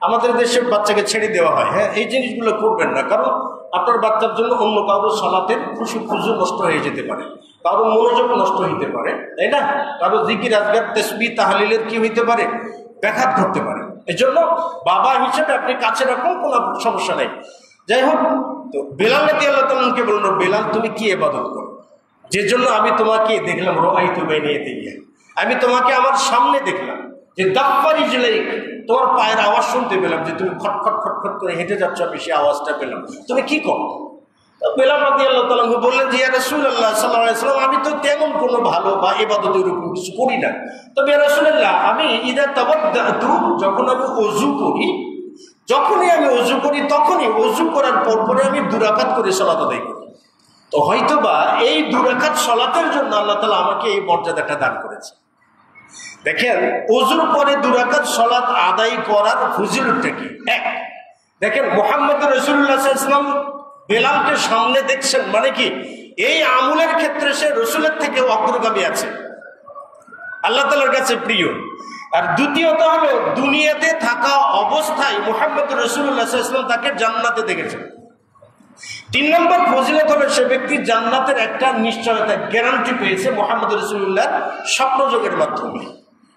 আমাদের দেশে বাচ্চাকে ছেড়ে দেওয়া হয়। হ্যাঁ, এই জিনিসগুলো করবেন না, কারণ আপনার বাচ্চার জন্য অন্য কারোর সালাতের খুশু নষ্ট হয়ে যেতে পারে, কারোর মনোযোগ নষ্ট হইতে পারে, তাই না? কারো জিকির আজগার তাসবিহ তাহলিলের কি হইতে পারে, ব্যাঘাত ঘটতে পারে। এই জন্য বাবা হিসেবে আপনি কাছে রাখুন, কোনো সমস্যা নেই। যাই হোক, তো বেলাল রাদিয়াল্লাহু তাআলা আনহুকে বলল, বেলাল তুমি কি ইবাদত করো, যে জন্য আমি তোমাকে দেখলাম, রাআইতু বাইনা ইয়াদাইয়া, আমি তোমাকে আমার সামনে দেখলাম, যে দাফারি জলাইক, তোমার পায়ের আওয়াজ শুনতে পেলাম, যে তুমি খটখট খটখট করে হেঁটে যাচ্ছ, আমি সেই আওয়াজটা পেলাম, তুমি কি করো? বেলাল রাদিয়াল্লাহু তাআলা আনহু বললেন যে ইয়া রাসূলুল্লাহ সাল্লাল্লাহু আলাইহি ওয়াসাল্লাম, আমি তো তেমন কোনো ভালো বা ইবাদত এরকম কিছু করি না। তবে ইয়া রাসূলুল্লাহ, আমি ইদা তাওয়াদ্দাতু, যখনই আমি ওযু করি তখনই ওযু করার পরে আমি 2 রাকাত করে সালাত আদায় করি। তো হয়তোবা এই 2 রাকাত সালাতের জন্য আল্লাহ তাআলা আমাকে এই মর্যাদাটা দান করেছে। দেখেন, ওযুর পরে 2 রাকাত সালাত আদায় করার ফজিলতটা কি? দেখেন, মুহাম্মদ রাসূলুল্লাহ সাল্লাল্লাহু আলাইহি ওয়াসাল্লাম বেলালকে সামনে দেখছেন, মানে কি এই আমলের ক্ষেত্রে সে রসুলের থেকে অগ্রগামী আছে, আল্লাহ তাআলার কাছে প্রিয়। আর দ্বিতীয়ত হলো, দুনিয়াতে থাকা অবস্থায় মুহাম্মদ রাসূলুল্লাহ সাল্লাল্লাহু আলাইহি ওয়াসাল্লাম তাকে জান্নাতে দেখেছেন। 3 নম্বর ফজিলত হলো, সে ব্যক্তি জান্নাতের একটা নিশ্চয়তা, গ্যারান্টি পেয়েছে মুহাম্মদ রাসূলুল্লাহ স্বপ্নযোগের মাধ্যমে,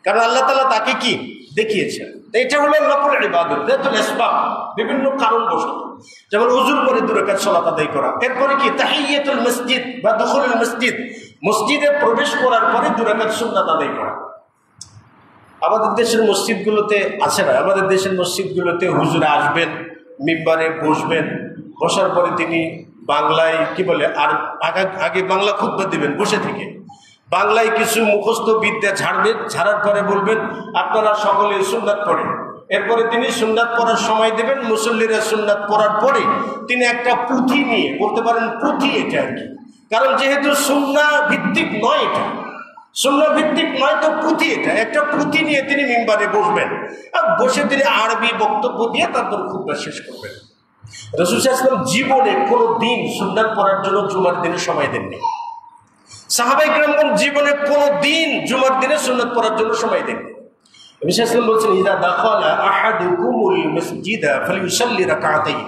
কারণ আল্লাহ তাআলা তাকে কি দেখিয়েছেন। এটা হলো নফল ইবাদত, যাতুল আসবাব, বিভিন্ন কারণবশত। যেমন ওযুর পরে 2 রাকাত সালাত আদায় করা, এরপরে কি তাহিয়াতুল মসজিদ বা দুখুলুল মসজিদ, মসজিদে প্রবেশ করার পরে 2 রাকাত সুন্নাত আদায় করা। আমাদের দেশের মসজিদগুলোতে আছে না, আমাদের দেশের মসজিদগুলোতে হুজুর আসবেন, মিম্বারে বসবেন, বসার পরে তিনি বাংলায় কি বলে, আর আগে বাংলা খুতবা দিবেন বসে থেকে, বাংলায় কিছু মুখস্থ বিদ্যা ঝাড়ার পরে বলবেন আপনারা সকলে সুন্নাত পড়েন। এরপরে তিনি সুন্নাত পড়ার সময় দেবেন, মুসল্লিরা সুন্নাত পড়ার পরে তিনি একটা পুঁথি নিয়ে, বলতে পারেন পুঁথি এটা আর কি, কারণ যেহেতু সুন্নাহ ভিত্তিক নয়, এটা সুন্নাহ ভিত্তিক নয়, তো পুঁথি, এটা একটা পুঁথি নিয়ে তিনি মিম্বারে বসবেন, আর বসে তিনি আরবি বক্তব্য দিয়ে তারপর খুতবা শেষ করবেন। রাসূল সাল্লাল্লাহু আলাইহি ওয়াসাল্লাম জীবনে কোনো দিন সুন্নাত পড়ার জন্য জুমার দিনে সময় দেননি। সাহাবায়ে কেরামগণ জীবনে কোনো দিন জুমার দিনে সুন্নাত পড়ার জন্য সময় দেননি। নবী সাল্লাল্লাহু আলাইহি ওয়াসাল্লাম বলছেন, ইযা দাখালা আহাদুকুমুল মাসজিদা ফালিউসাল্লি রাকাতাইন,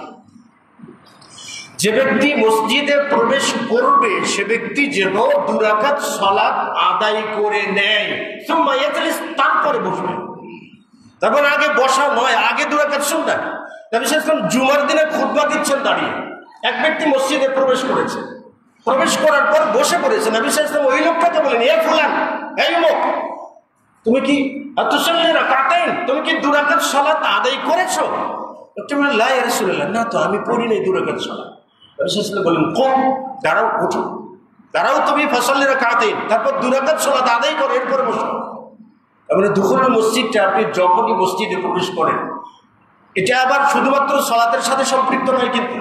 যে ব্যক্তি মসজিদে প্রবেশ করবে সে ব্যক্তি যেন 2 রাকাত সালাত আদায় করে নেয়, সুম্মা ইয়াজলিস, তারপরে বসবে। তারপর আগে বসা নয়, আগে 2 রাকাত সুন্নাত। নবী সাল্লাল্লাহু আলাইহি ওয়াসাল্লাম জুমার দিনে খুতবা দিচ্ছেন দাঁড়িয়ে, এক ব্যক্তি মসজিদে প্রবেশ করেছে, প্রবেশ করার পর বসে পড়েছে। নবী সাল্লাল্লাহু আলাইহি ওয়াসাল্লাম ওই লোকটাকে বলেন, এ ফুলান, এই লোক, তুমি কি আতুসাল্লি রাকাতাইন, তুমি কি 2 রাকাত সালাত আদায় করেছো? লোকটা বলে, লা ইয়া রাসূলুল্লাহ, না তো, আমি পড়ি নাই 2 রাকাত সালাত। নবী সাল্লাল্লাহু আলাইহি ওয়াসাল্লাম বলেন, কুম, দাঁড়াও, ওঠো, দাঁড়াও তুমি, ফাসাল্লি রাকাতাইন, তারপর 2 রাকাত সালাত আদায় করো, এরপরে বসো। তার মানে দুখুলুল মসজিদটা, আপনি যখনই মসজিদে প্রবেশ করেন এটা আবার শুধুমাত্র সালাতের সাথে সম্পৃক্ত নয়, কিন্তু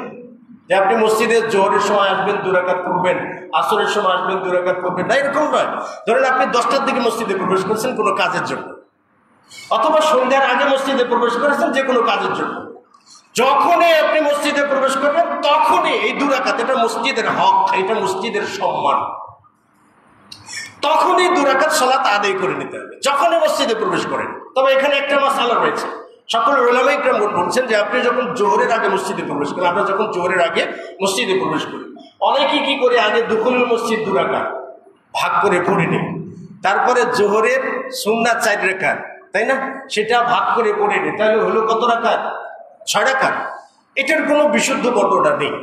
যে আপনি মসজিদে জোহরের সময় আসবেন 2 রাকাত পড়বেন, আসরের সময় আসবেন 2 রাকাত পড়বেন, না এরকম নয়। ধরেন আপনি 10টার দিকে মসজিদে প্রবেশ করছেন কোনো কাজের জন্য, অথবা সন্ধ্যার আগে মসজিদে প্রবেশ করেছেন যে কোনো কাজের জন্য, যখনই আপনি মসজিদে প্রবেশ করবেন তখনই এই 2 রাকাত, এটা মসজিদের হক, এটা মসজিদের সম্মান, তখনই 2 রাকাত সালাত আদায় করে নিতে হবে যখনই মসজিদে প্রবেশ করেন। তবে এখানে একটা মাসালা রয়েছে, সকল উলামায়ে কেরাম বলছেন যে আপনি যখন জোহরের আগে মসজিদে প্রবেশ করেন, আমরা যখন জোহরের আগে মসজিদে প্রবেশ করি, অনেকেই কি করে আগে দুখুলুল মসজিদ 2 রাকাত ভাগ করে পড়ে নেই, তারপরে জোহরের সুন্নাত 4 রাকাত, তাই না, সেটা ভাগ করে পড়ে নেই, তাহলে হলো কত রাকাত? 6 রাকাত। এটার কোনো বিশুদ্ধ বর্ণনা নেই।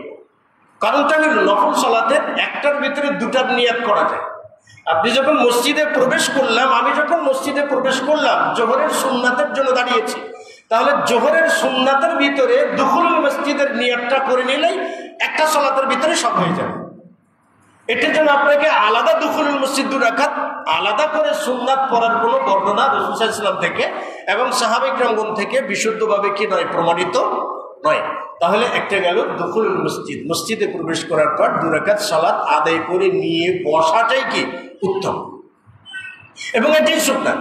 কারণটা হলো নফল সালাতের একটার ভিতরে 2টার নিয়াত করা যায়। আপনি যখন মসজিদে প্রবেশ করলাম, আমি যখন মসজিদে প্রবেশ করলাম জোহরের সুন্নাতের জন্য দাঁড়িয়েছি, তাহলে জোহরের সুন্নাতের ভিতরে দুখুলুল মসজিদের নিয়াতটা করে নিলেই একটা সালাতের ভিতরে সব হয়ে যাবে। এটার জন্য আপনাকে আলাদা দুখুলুল মসজিদ 2 রাকাত আলাদা করে সুন্নাত পড়ার কোনো বর্ণনা রাসূল সাল্লাল্লাহু আলাইহি ওয়াসাল্লাম থেকে এবং সাহাবায়ে কেরামগণ থেকে বিশুদ্ধভাবে কি নয়, প্রমাণিত নয়। তাহলে একটা গেল দুখুলুল মসজিদ, মসজিদে প্রবেশ করার পর 2 রাকাত সালাত আদায় করে নিয়ে বসাটাই কি উত্তম, এবং এটাই সুন্নাত।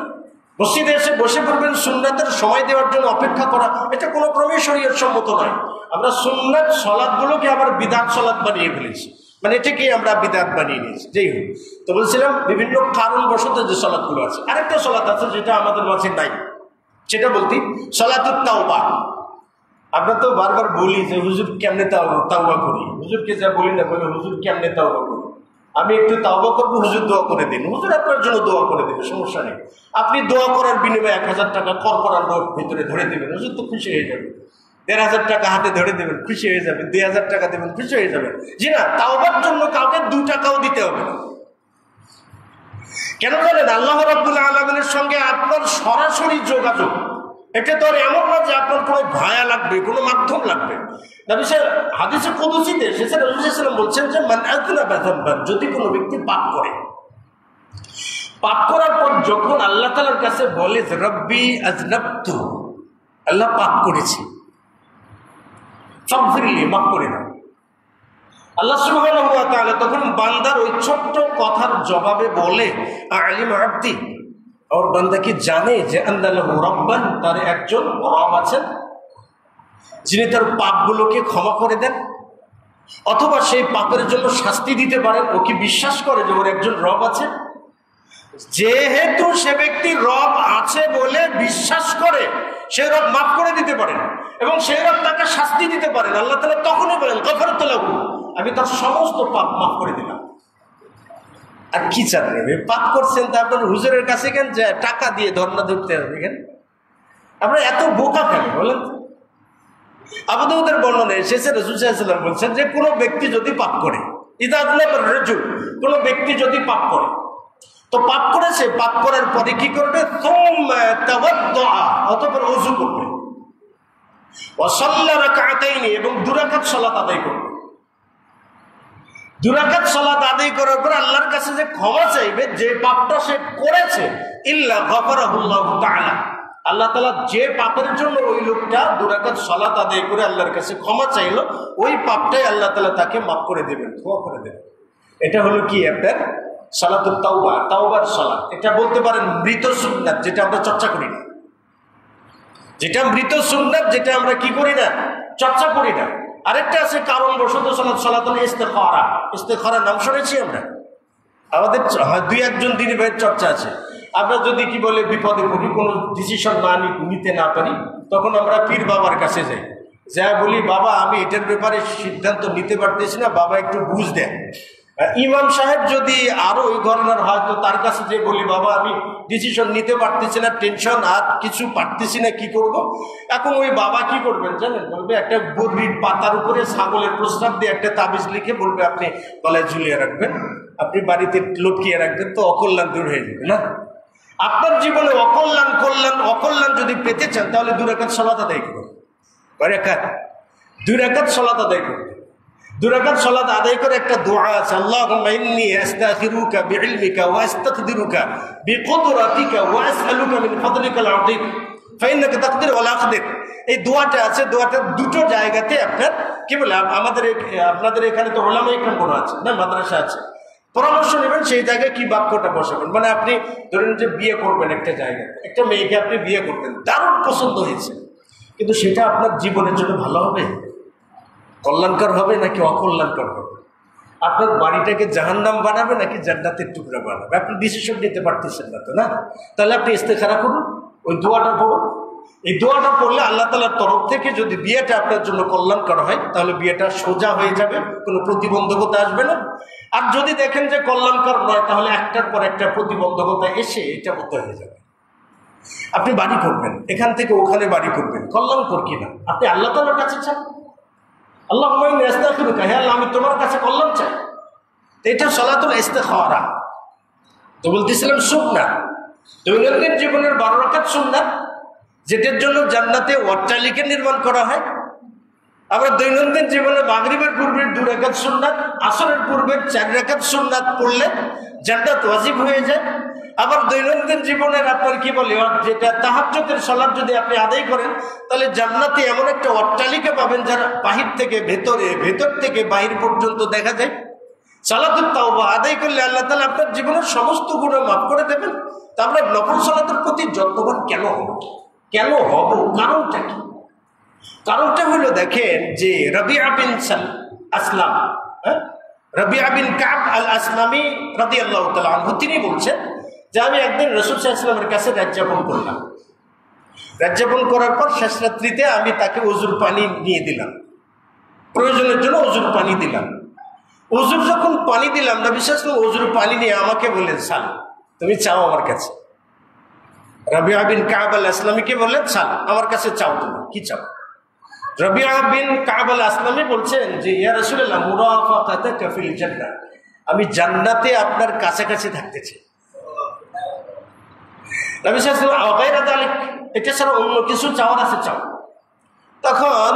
মসজিদে এসে বসে পড়বেন, সুন্নাতের সময় দেওয়ার জন্য অপেক্ষা করা, এটা কোনো ক্রমেই শরীয়ত সম্মত নয়। আমরা সুন্নাত সালাতগুলোকে আবার বিদআত সালাত বানিয়ে ফেলেছি, মানে এটাকে আমরা বিদআত বানিয়ে নিয়েছি। যেই হোক, তো বলছিলাম বিভিন্ন কারণবশত যে সালাতগুলো আছে, আরেকটা সালাত আছে যেটা আমাদের মাঝে নাই, সেটা বলতে সালাতুত তাওবা। আমরা তো বারবার বলি যে হুজুর কেমনে তাওবা করি, হুজুরকে যা বলি না, বলে হুজুর কেমনে তাওবা করি, আমি একটু তাওবা করবো, হুজুর দোয়া করে দিন, হুজুর আপনার জন্য দোয়া করে দেবে, সমস্যা নেই। আপনি দোয়া করার বিনিময়ে 1000 টাকা কর করার নোট ভিতরে ধরে দেবেন, হুজুর তো খুশি হয়ে যাবে। 1500 টাকা হাতে ধরে দেবেন, খুশি হয়ে যাবে। 2000 টাকা দেবেন, খুশি হয়ে যাবে। জি না, তাওবার জন্য কাউকে 2 টাকাও দিতে হবে না। কেন জানেন? আল্লাহ রাব্বুল আলামিনের সঙ্গে আপনার সরাসরি যোগাযোগ। এটা তো এমন না যে আপনার কোনো ভায়া লাগবে, কোনো মাধ্যম লাগবে। হাদিসে কুদসিতে এসেছে, রাসূল সাল্লাল্লাহু আলাইহি ওয়াসাল্লাম বলছেন যে মান আযনাবা যামবান, যদি কোনো ব্যক্তি পাপ করে, পাপ করার পর যখন আল্লাহ তাআলার কাছে বলে যে রব্বি আযনাবতু, আল্লাহ পাপ করেছি, ফাগফিরলি, মাফ করে দাও, আল্লাহ সুবহানাহু ওয়া তাআলা তখন বান্দার ওই ছোট্ট কথার জবাবে বলে আলিম আব্দি, আর বান্দা কি জানে যে আন্দালাহু রাব্বান, তার একজন রব আছেন যিনি তার পাপগুলোকে ক্ষমা করে দেন, অথবা সেই পাপের জন্য শাস্তি দিতে পারেন। ও কি বিশ্বাস করে যে ওর একজন রব আছে? যেহেতু সে ব্যক্তি রব আছে বলে বিশ্বাস করে, সে রব মাফ করে দিতে পারেন এবং সেই রব তাকে শাস্তি দিতে পারেন। আল্লাহ তাআলা তখনই বলেন গফারতু লাহু, আমি তার সমস্ত পাপ মাফ করে দিলাম। আর কি চান? পাপ করছেন, তারপর হুজুরের কাছে কেন যায় টাকা দিয়ে ধর্ণা ধরতে হবে? কেন আমরা এত বোকা কেন বলেন? আবু দাউদের বর্ণনা এসেছে, রাসূল সাল্লাল্লাহু আলাইহি ওয়াসাল্লাম বলছেন যে কোনো ব্যক্তি যদি পাপ করে, ইযা আযনাবা রাজুল, কোনো ব্যক্তি যদি পাপ করে, তো পাপ করেছে, পাপ করার পরে কি করবে? সুম্মা তাওয়াদ্দা, অতঃপর ওযু করবে, ওয়া সাল্লা রাকাতাইনি, এবং 2 রাকাত সালাত আদায় করবে। 2 রাকাত সালাত আদায় করার পর আল্লাহর কাছে যে ক্ষমা চাইবে, যে পাপটা সে করেছে, ইল্লা গফারাহুল্লাহু তাআলা, আল্লাহ তাআলা যে পাপের জন্য ওই লোকটা 2 রাকাত সালাত আদায় করে আল্লাহর কাছে ক্ষমা চাইলো, ওই পাপটাই আল্লাহ তাআলা তাকে মাফ করে দেবেন, ক্ষমা করে দেবেন। এটা হলো কি আপনার সালাতুত তাওবা, তাওবার সালাত। এটা বলতে পারেন মৃত সুন্নাত, যেটা আমরা চর্চা করি না, যেটা মৃত সুন্নাত, যেটা আমরা কি করি না, চর্চা করি না। আরেকটা আছে কারণ বশত সালাত, সালাতুল ইস্তিখারা। ইস্তিখারার নাম শুনেছি আমরা, আমাদের 2-1 দিনী ভাইয়ের চর্চা আছে। আমরা যদি কি বলে বিপদে পড়ি, কোনো ডিসিশন নিতে না পারি, তখন আমরা পীর বাবার কাছে যাই, যা বলি বাবা আমি এটার ব্যাপারে সিদ্ধান্ত নিতে পারতেছি না, বাবা একটু বুঝ দেন। ইমাম সাহেব যদি আরো ওই ঘটনার হয়, তো তার কাছে যে বলি বাবা আমি ডিসিশন নিতে পারতেছি না, টেনশন, আর কিছু পারতেছি না, কি করব? এখন ওই বাবা কি করবেন জানেন? বলবে একটা বরবির পাতার উপরে ছাগলের প্রস্রাব দিয়ে একটা তাবিজ লিখে বলবে আপনি গলায় ঝুলিয়ে রাখবেন, আপনি বাড়িতে লটকিয়ে রাখবেন, তো অকল্যাণ দূর হয়ে যাবে। না, আপনার জীবনে অকল্যাণ যদি পেতে চান, তাহলে 2 রাকাত সালাত আদায় করুন। 2 রাকাত সালাত আদায় করুন। 2 রাকাত সালাত আদায় করে একটা দোয়া আছে, আল্লাহুম্মা ইন্নী আস্তাগফিরুকা বিইলমিকা ওয়া আস্তাকদিরুকা বিকুদরাতিকা ওয়া আসআলুকা মিন ফাদলিকাল আযীম। ফাইন্নাকা তাকদির ওয়ালা আকদির, এই দোয়াটা আছে, দোয়াটা দুটো জায়গাতে আপনার কি বলে, আপনাদের এখানে তো ওলামা ইকরাম কোনো আছে না, মাদ্রাসা আছে, পরামর্শ নেবেন সেই জায়গায় কি বাক্যটা বসাবেন। মানে আপনি ধরেন যে বিয়ে করবেন একটা জায়গায়, একটা মেয়েকে আপনি বিয়ে করবেন, দারুণ পছন্দ হয়েছে, কিন্তু সেটা আপনার জীবনের জন্য ভালো হবে, কল্যাণকর হবে নাকি অকল্যাণকর হবে, আপনার বাড়িটাকে জাহান্নাম বানাবে নাকি জান্নাতের টুকরা বানাবে, আপনি ডিসিশন নিতে পারতেছেন না তো, না? তাহলে আপনি ইস্তেখারা করুন, ওই দোয়াটা পড়ুন। এই দোয়াটা পড়লে আল্লাহ তাআলার তরফ থেকে যদি বিয়েটা আপনার জন্য কল্যাণকর হয়, তাহলে বিয়েটা সোজা হয়ে যাবে, কোনো প্রতিবন্ধকতা আসবে না। আর যদি দেখেন যে কল্যাণকর নয়, তাহলে একটার পর একটা প্রতিবন্ধকতা এসে এটা বন্ধ হয়ে যাবে। আপনি বাড়ি করবেন, এখান থেকে ওখানে বাড়ি করবেন, কল্যাণকর কিনা আপনি আল্লাহ তাআলার কাছে চান, আল্লাহুম্মা ইন্নী আস্তাগফিরুকা, হে আল্লাহ আমি তোমার কাছে কল্যাণ চাই। এটা সালাতুল ইস্তিখারা। তো বলতেছিলাম সুন্নাত, দৈনন্দিন জীবনের 12 রাকাত সুন্নাত, যেটার জন্য জান্নাতে অট্টালিকা নির্মাণ করা হয়। আবার দৈনন্দিন জীবনে মাগরিবের পূর্বের 2 রাকাত সুন্নাত, আসরের পূর্বের 4 রাকাত সুন্নাত পড়লে জান্নাত ওয়াজিব হয়ে যায়। আবার দৈনন্দিন জীবনের আপনার কি বলে, যেটা তাহাজ্জুদের সালাত যদি আপনি আদায় করেন, তাহলে জান্নাতে এমন একটা অট্টালিকা পাবেন যারা বাহির থেকে ভেতরে, ভেতর থেকে বাহির পর্যন্ত দেখা যায়। সালাতুত তাওবা আদায় করলে আল্লাহ তাআলা আপনার জীবনের সমস্ত গুনাহ মাফ করে দেবেন। তা আমরা নফল সালাতের প্রতি যত্নবান কেন হব? কারণটা কি? কারণটা হলো, দেখেন যে রবিআ বিন আসলাম, রবিআ বিন কাব আল আসলামী রাদিয়াল্লাহু তাআলা আনহু, তিনি বলছেন যে আমি একদিন রাসূল সাল্লাল্লাহু আলাইহি ওয়াসাল্লামের কাছে রাতযাপন করলাম। রাতযাপন করার পর শেষ রাত্রিতে আমি তাকে ওযুর পানি নিয়ে দিলাম, প্রয়োজনের জন্য ওযুর পানি দিলাম। ওযুর যখন পানি দিলাম, নবী সাল্লাল্লাহু আলাইহি ওয়াসাল্লাম ওযুর পানি নিয়ে আমাকে বললেন, সাল, তুমি চাও আমার কাছে। রবিআ বিন কাব আল আসলামীকে বললেন, সাল, আমার কাছে চাও, তুমি কি চাও? রবিআ বিন কাব আল আসলামী বলছেন যে ইয়া রাসূলুল্লাহ, মুরাফাকাতাকা ফিল জান্নাহ, আমি জান্নাতে আপনার কাছাকাছি থাকতে চাই। নবী সাল্লাল্লাহু আলাইহি ওয়াসাল্লাম গায়রা যালিক, এটা ছাড়া অন্য কিছু চাওয়ার আছে চাও। তখন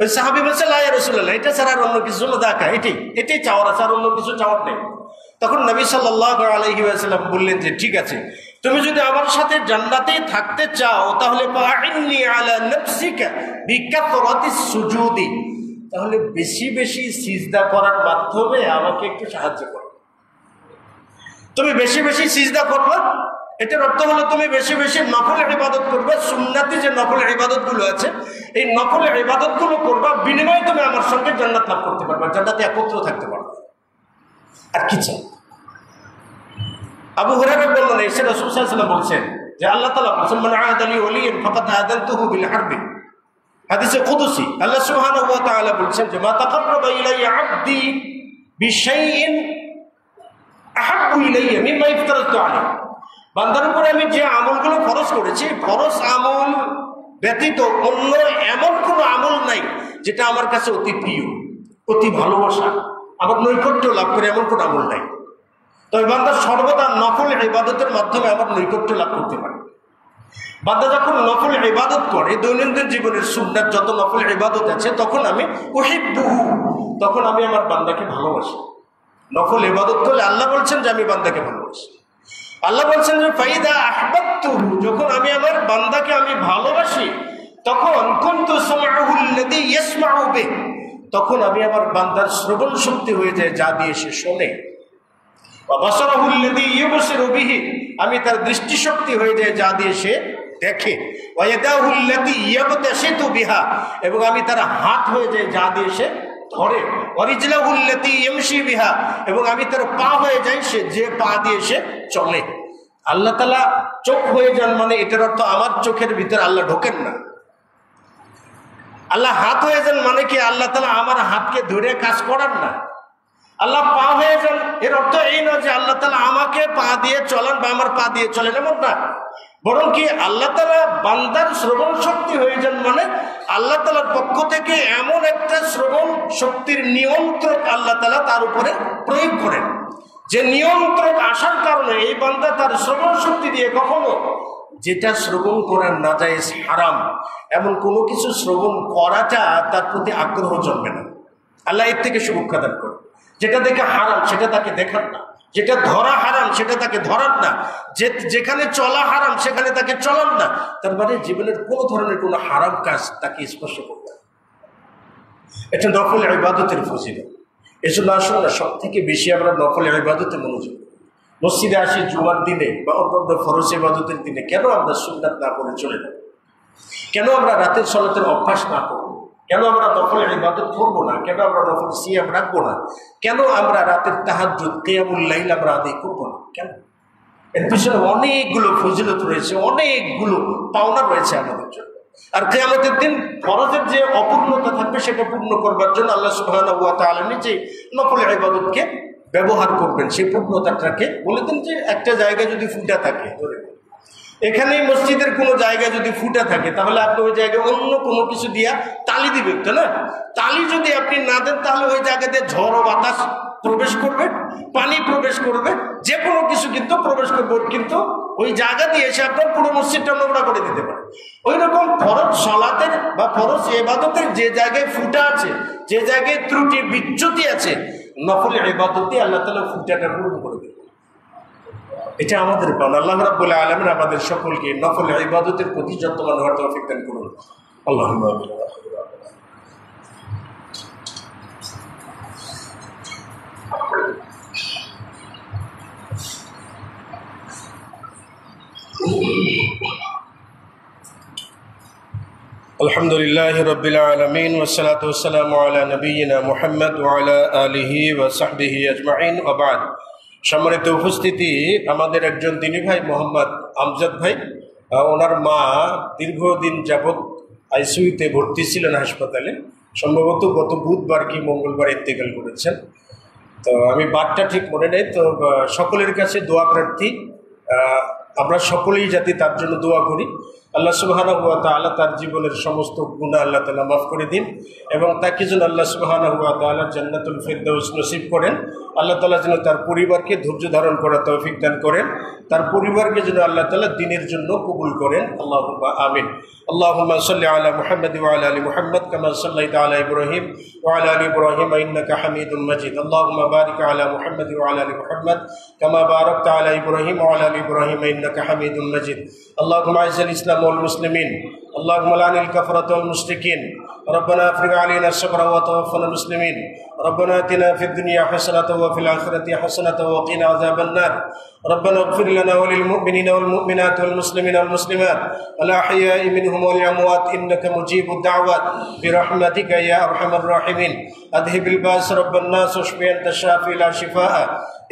ওই সাহাবী বলছে, লা ইয়া রাসূলুল্লাহ, এটা ছাড়া আর অন্য কিছু না, দেখা এটাই চাওয়ার আছে, আর অন্য কিছু চাওয়ার নেই। তখন নবী সাল্লাল্লাহু আলাইহি ওয়াসাল্লাম বললেন যে ঠিক আছে, তুমি যদি আমার সাথে জান্নাতেই থাকতে চাও, তাহলে ফাইন্নি আলা নাফসিকা বিকাতরাতিস সুজুদি, তাহলে বেশি বেশি সিজদা করার মাধ্যমে আমাকে একটু সাহায্য করো। তুমি বেশি বেশি সিজদা করবে, এটার অর্থ হলো তুমি বেশি বেশি নফল ইবাদত করবে। সুন্নাতি যে নফল ইবাদতগুলো আছে, এই নফল ইবাদতগুলো করবা, বিনিময়ে তুমি আমার সঙ্গে জান্নাত লাভ করতে পারবে, জান্নাতে একত্র থাকতে পারবে। আর কি চাই? আবু হুরায়রা বললেন, এসে রাসূল সাল্লাল্লাহু আলাইহি ওয়াসাল্লাম বলছেন যে আল্লাহ তাআলা বলেন, মান আ'াদা লি ওয়ালিয়ান ফাকাদ আযানতুহু বিল হারবি। হাদিসে কুদসি আল্লাহ সুবহানাহু ওয়া তাআলা বলছেন যে মা তাকাররাবা ইলাইয়া আবদি বিশাইইন আহাব্বু ইলাইয়া মিম্মা ইফতারাতু আলাইহি। বান্দার উপরে আমি যে আমলগুলো ফরজ করেছি, ফরজ আমল ব্যতীত অন্য এমন কোনো আমল নাই যেটা আমার কাছে অতি প্রিয়, অতি ভালোবাসা, আমার নৈকট্য লাভ করে এমন কোনো আমল নাই। তবে বান্দা সর্বদা নফল ইবাদতের মাধ্যমে আমার নৈকট্য লাভ করতে পারে। বান্দা যখন নফল ইবাদত করে, দৈনন্দিন জীবনের সুন্নাত যত নফল ইবাদত আছে, তখন আমি উহিব্বুহু, তখন আমি আমার বান্দাকে ভালোবাসি। নফল ইবাদত করলে আল্লাহ বলছেন যে আমি বান্দাকে ভালোবাসি। আল্লাহ বলছেন যে ফাইদা আহবাবতুহু, যখন আমি আমার বান্দাকে আমি ভালোবাসি, তখন কুনতু সামআহুল্লাযী ইয়াসমাউ বিহি, তখন আমি আমার বান্দার শ্রবণ শক্তি হয়ে যায় যা দিয়ে সে শোনে। ওয়া বাসারাহুল্লাযী ইউবসিরু বিহি, আমি তার দৃষ্টিশক্তি হয়ে যায় যা দিয়ে সে দেখে। ওয়া ইয়াদাহুল্লাযী ইয়াবতাশিতু বিহা, এবং আমি তার হাত হয়ে যায় যা দিয়ে সে ধরে। ওয়া রিজলাহুল্লাযী ইয়ামশি বিহা, এবং আমি তার পা হয়ে যাই সে যে পা দিয়ে সে চলে। আল্লাহ তাআলা চোখ হয়ে যান মানে এটার অর্থ আমার চোখের ভিতরে আল্লাহ ঢোকেন না। আল্লাহ হাত হয়ে যান মানে কি আল্লাহ তাআলা আমার হাতকে ধরে কাজ করান না। আল্লাহ পা হয়ে যান এর অর্থ এই নয় যে আল্লাহ তাআলা আমাকে পা দিয়ে চলান বা আমার পা দিয়ে চলেন, এমন না। বরং কি আল্লাহ তাআলা বান্দার শ্রবণ শক্তি হয়ে যান মানে আল্লাহ তাআলার পক্ষ থেকে এমন একটা শ্রবণ শক্তির নিয়ন্ত্রক আল্লাহ তাআলা তার উপরে প্রয়োগ করেন, যে নিয়ন্ত্রক আসার কারণে এই বান্দা তার শ্রবণ শক্তি দিয়ে কখনো যেটা শ্রবণ করার নাজায়েজ হারাম এমন কোনো কিছু শ্রবণ করাটা তার প্রতি আগ্রহ জন্মে না। আল্লাহ এর থেকে সুরক্ষা দান করে। যেটা দেখে হারাম সেটা তাকে দেখান না, যেটা ধরা হারাম সেটা তাকে ধরান না, যেখানে চলা হারাম সেখানে তাকে চলান না। তার মানে জীবনের কোনো ধরনের কোনো হারাম কাজ তাকে স্পর্শ করবে না। এটা নফল ইবাদতের ফজিলত। এজন্য আসলে না, সব থেকে বেশি আমরা নফল ইবাদতে মনোযোগ। মসজিদে আসি জুমার দিনে বা অন্যান্য ফরজ ইবাদতের দিনে, কেন আমরা সুন্নাত না করে চলে যাব? কেন আমরা রাতের সালাতের অভ্যাস না করব? কেন আমরা নফল ইবাদত করবো না? কেন আমরা নফল সিয়াম রাখবো না? কেন আমরা রাতের তাহাজ্জুদ কিয়ামুল লাইল আমরা আদায় করবো না? কেন? এর পিছনে অনেকগুলো ফজিলত রয়েছে, অনেকগুলো পাওনা রয়েছে আমাদের জন্য। আর কিয়ামতের দিন ফরজের যে অপূর্ণতা থাকবে সেটা পূর্ণ করবার জন্য আল্লাহ সুবহানাহু ওয়া তাআলা নিজে নফল ইবাদতকে ব্যবহার করবেন। সেই পূর্ণতাটাকে বলে দেন যে একটা জায়গায় যদি ফুটা থাকে, ধরে এখানেই মসজিদের কোনো জায়গায় যদি ফুটা থাকে, তাহলে আপনি ওই জায়গায় অন্য কোনো কিছু দিয়া তালি দিবেন, তো না? তালি যদি আপনি না দেন তাহলে ওই জায়গাতে ঝড় ও বাতাস প্রবেশ করবে, পানি প্রবেশ করবে, যে কোনো কিছু কিন্তু প্রবেশ করবে, কিন্তু ওই জায়গা দিয়ে এসে আপনার পুরো মসজিদটা নোংরা করে দিতে পারে। ওই রকম ফরজ সালাতের বা ফরজ ইবাদতের যে জায়গায় ফুটা আছে, যে জায়গায় ত্রুটি বিচ্যুতি আছে, নফল ইবাদতে আল্লাহ তাআলা ফুটাটা পূরণ করে দেবে। এটা আমাদের পাওনা। আল্লাহ রাব্বুল আলামিন আমাদের সকলকে নফল ইবাদতের প্রতি যত্নবান হওয়ার তৌফিক দান করুন। আল্লাহুম্মা আমিন। আলহামদুলিল্লাহি রাব্বিল আলামিন ওয়াসসালাতু ওয়াসসালামু আলা নবিয়িনা মুহাম্মদ ওয়া আলা আলিহি ওয়া সাহবিহি আজমাইন ওয়া বা'দ। সম্মানিত উপস্থিতি, আমাদের একজন দিনী ভাই মোহাম্মদ আমজাদ ভাই, ওনার মা দীর্ঘদিন যাবৎ আইসিইউতে ভর্তি ছিলেন হাসপাতালে, সম্ভবত গত বুধবার কি মঙ্গলবার ইন্তেকাল করেছেন। তো আমি বারটা ঠিক মনে নেই। তো সকলের কাছে দোয়া প্রার্থী, আমরা সকলেই যাতে তার জন্য দোয়া করি। আল্লাহ সুবহানাহু ওয়া তাআলা তার জীবনের সমস্ত গুনাহ আল্লাহ তাআলা মাফ করে দিন এবং তাকে যেন আল্লাহ সুবহানাহু ওয়া তাআলা জান্নাতুল ফিরদাউস নসিব করেন। আল্লাহ তাআলা যেন তার পরিবারকে ধৈর্য ধারণ করার তৌফিক দান করেন, তার পরিবারকে যেন আল্লাহ তাআলা দ্বীনের জন্য কবুল করেন। আল্লাহুম্মা আমিন। আল্লাহুম্মা সাল্লি আলা মুহাম্মাদ ওয়া আলা আলি মুহাম্মাদ কামা সাল্লাইতা আলা ইব্রাহিম ওয়া আলা আলি ইব্রাহিম ইন্নাকা হামিদুম মাজিদ। আল্লাহুম্মা বারিক আলা মুহাম্মাদ ওয়া আলা আলি মুহাম্মাদ কামা বারাকতা আলা ইব্রাহিম ওয়া আলা আলি ইব্রাহিম ইন্নাকা হামিদুম মাজিদ। আল্লাহুম্মা আইজ্জিল ইসলাম ওয়াল মুসলিমিন, আল্লাহুম্মা লানিল কাফারাত ওয়াল মুশরিকিন, রব্বানা আফরিগ আলাইনা সাবরা ওয়া তাওয়াফানা মুসলিমিন, রব্বানা আতিনা ফিদ দুনিয়া হাসানাতাও ওয়া ফিল আখিরাতি হাসানাতাও ওয়া কিনা আযাবান নার, ربنا اغفر لنا وللمؤمنين والمؤمنات والمسلمين والمسلمات الأحياء منهم والأموات إنك مجيب الدعوات برحمتك يا أرحم الراحمين. أذهب الباس رب الناس واشف أنت الشافي لا شفاء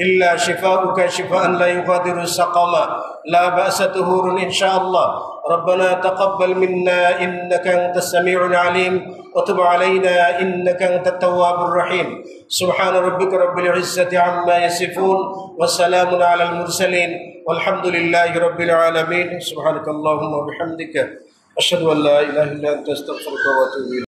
إلا شفاؤك شفاء لا يغادر سقما لا بأس طهور إن شاء الله. ربنا تقبل منا إنك أنت السميع العليم وتب علينا إنك أنت التواب الرحيم. سبحان ربك رب العزة عما يصفون وسلام على المرسلين والحمد لله رب العالمين. سبحانك اللهم وبحمدك أشهد أن لا إله إلا أنت أستغفرك وأتوب إليك.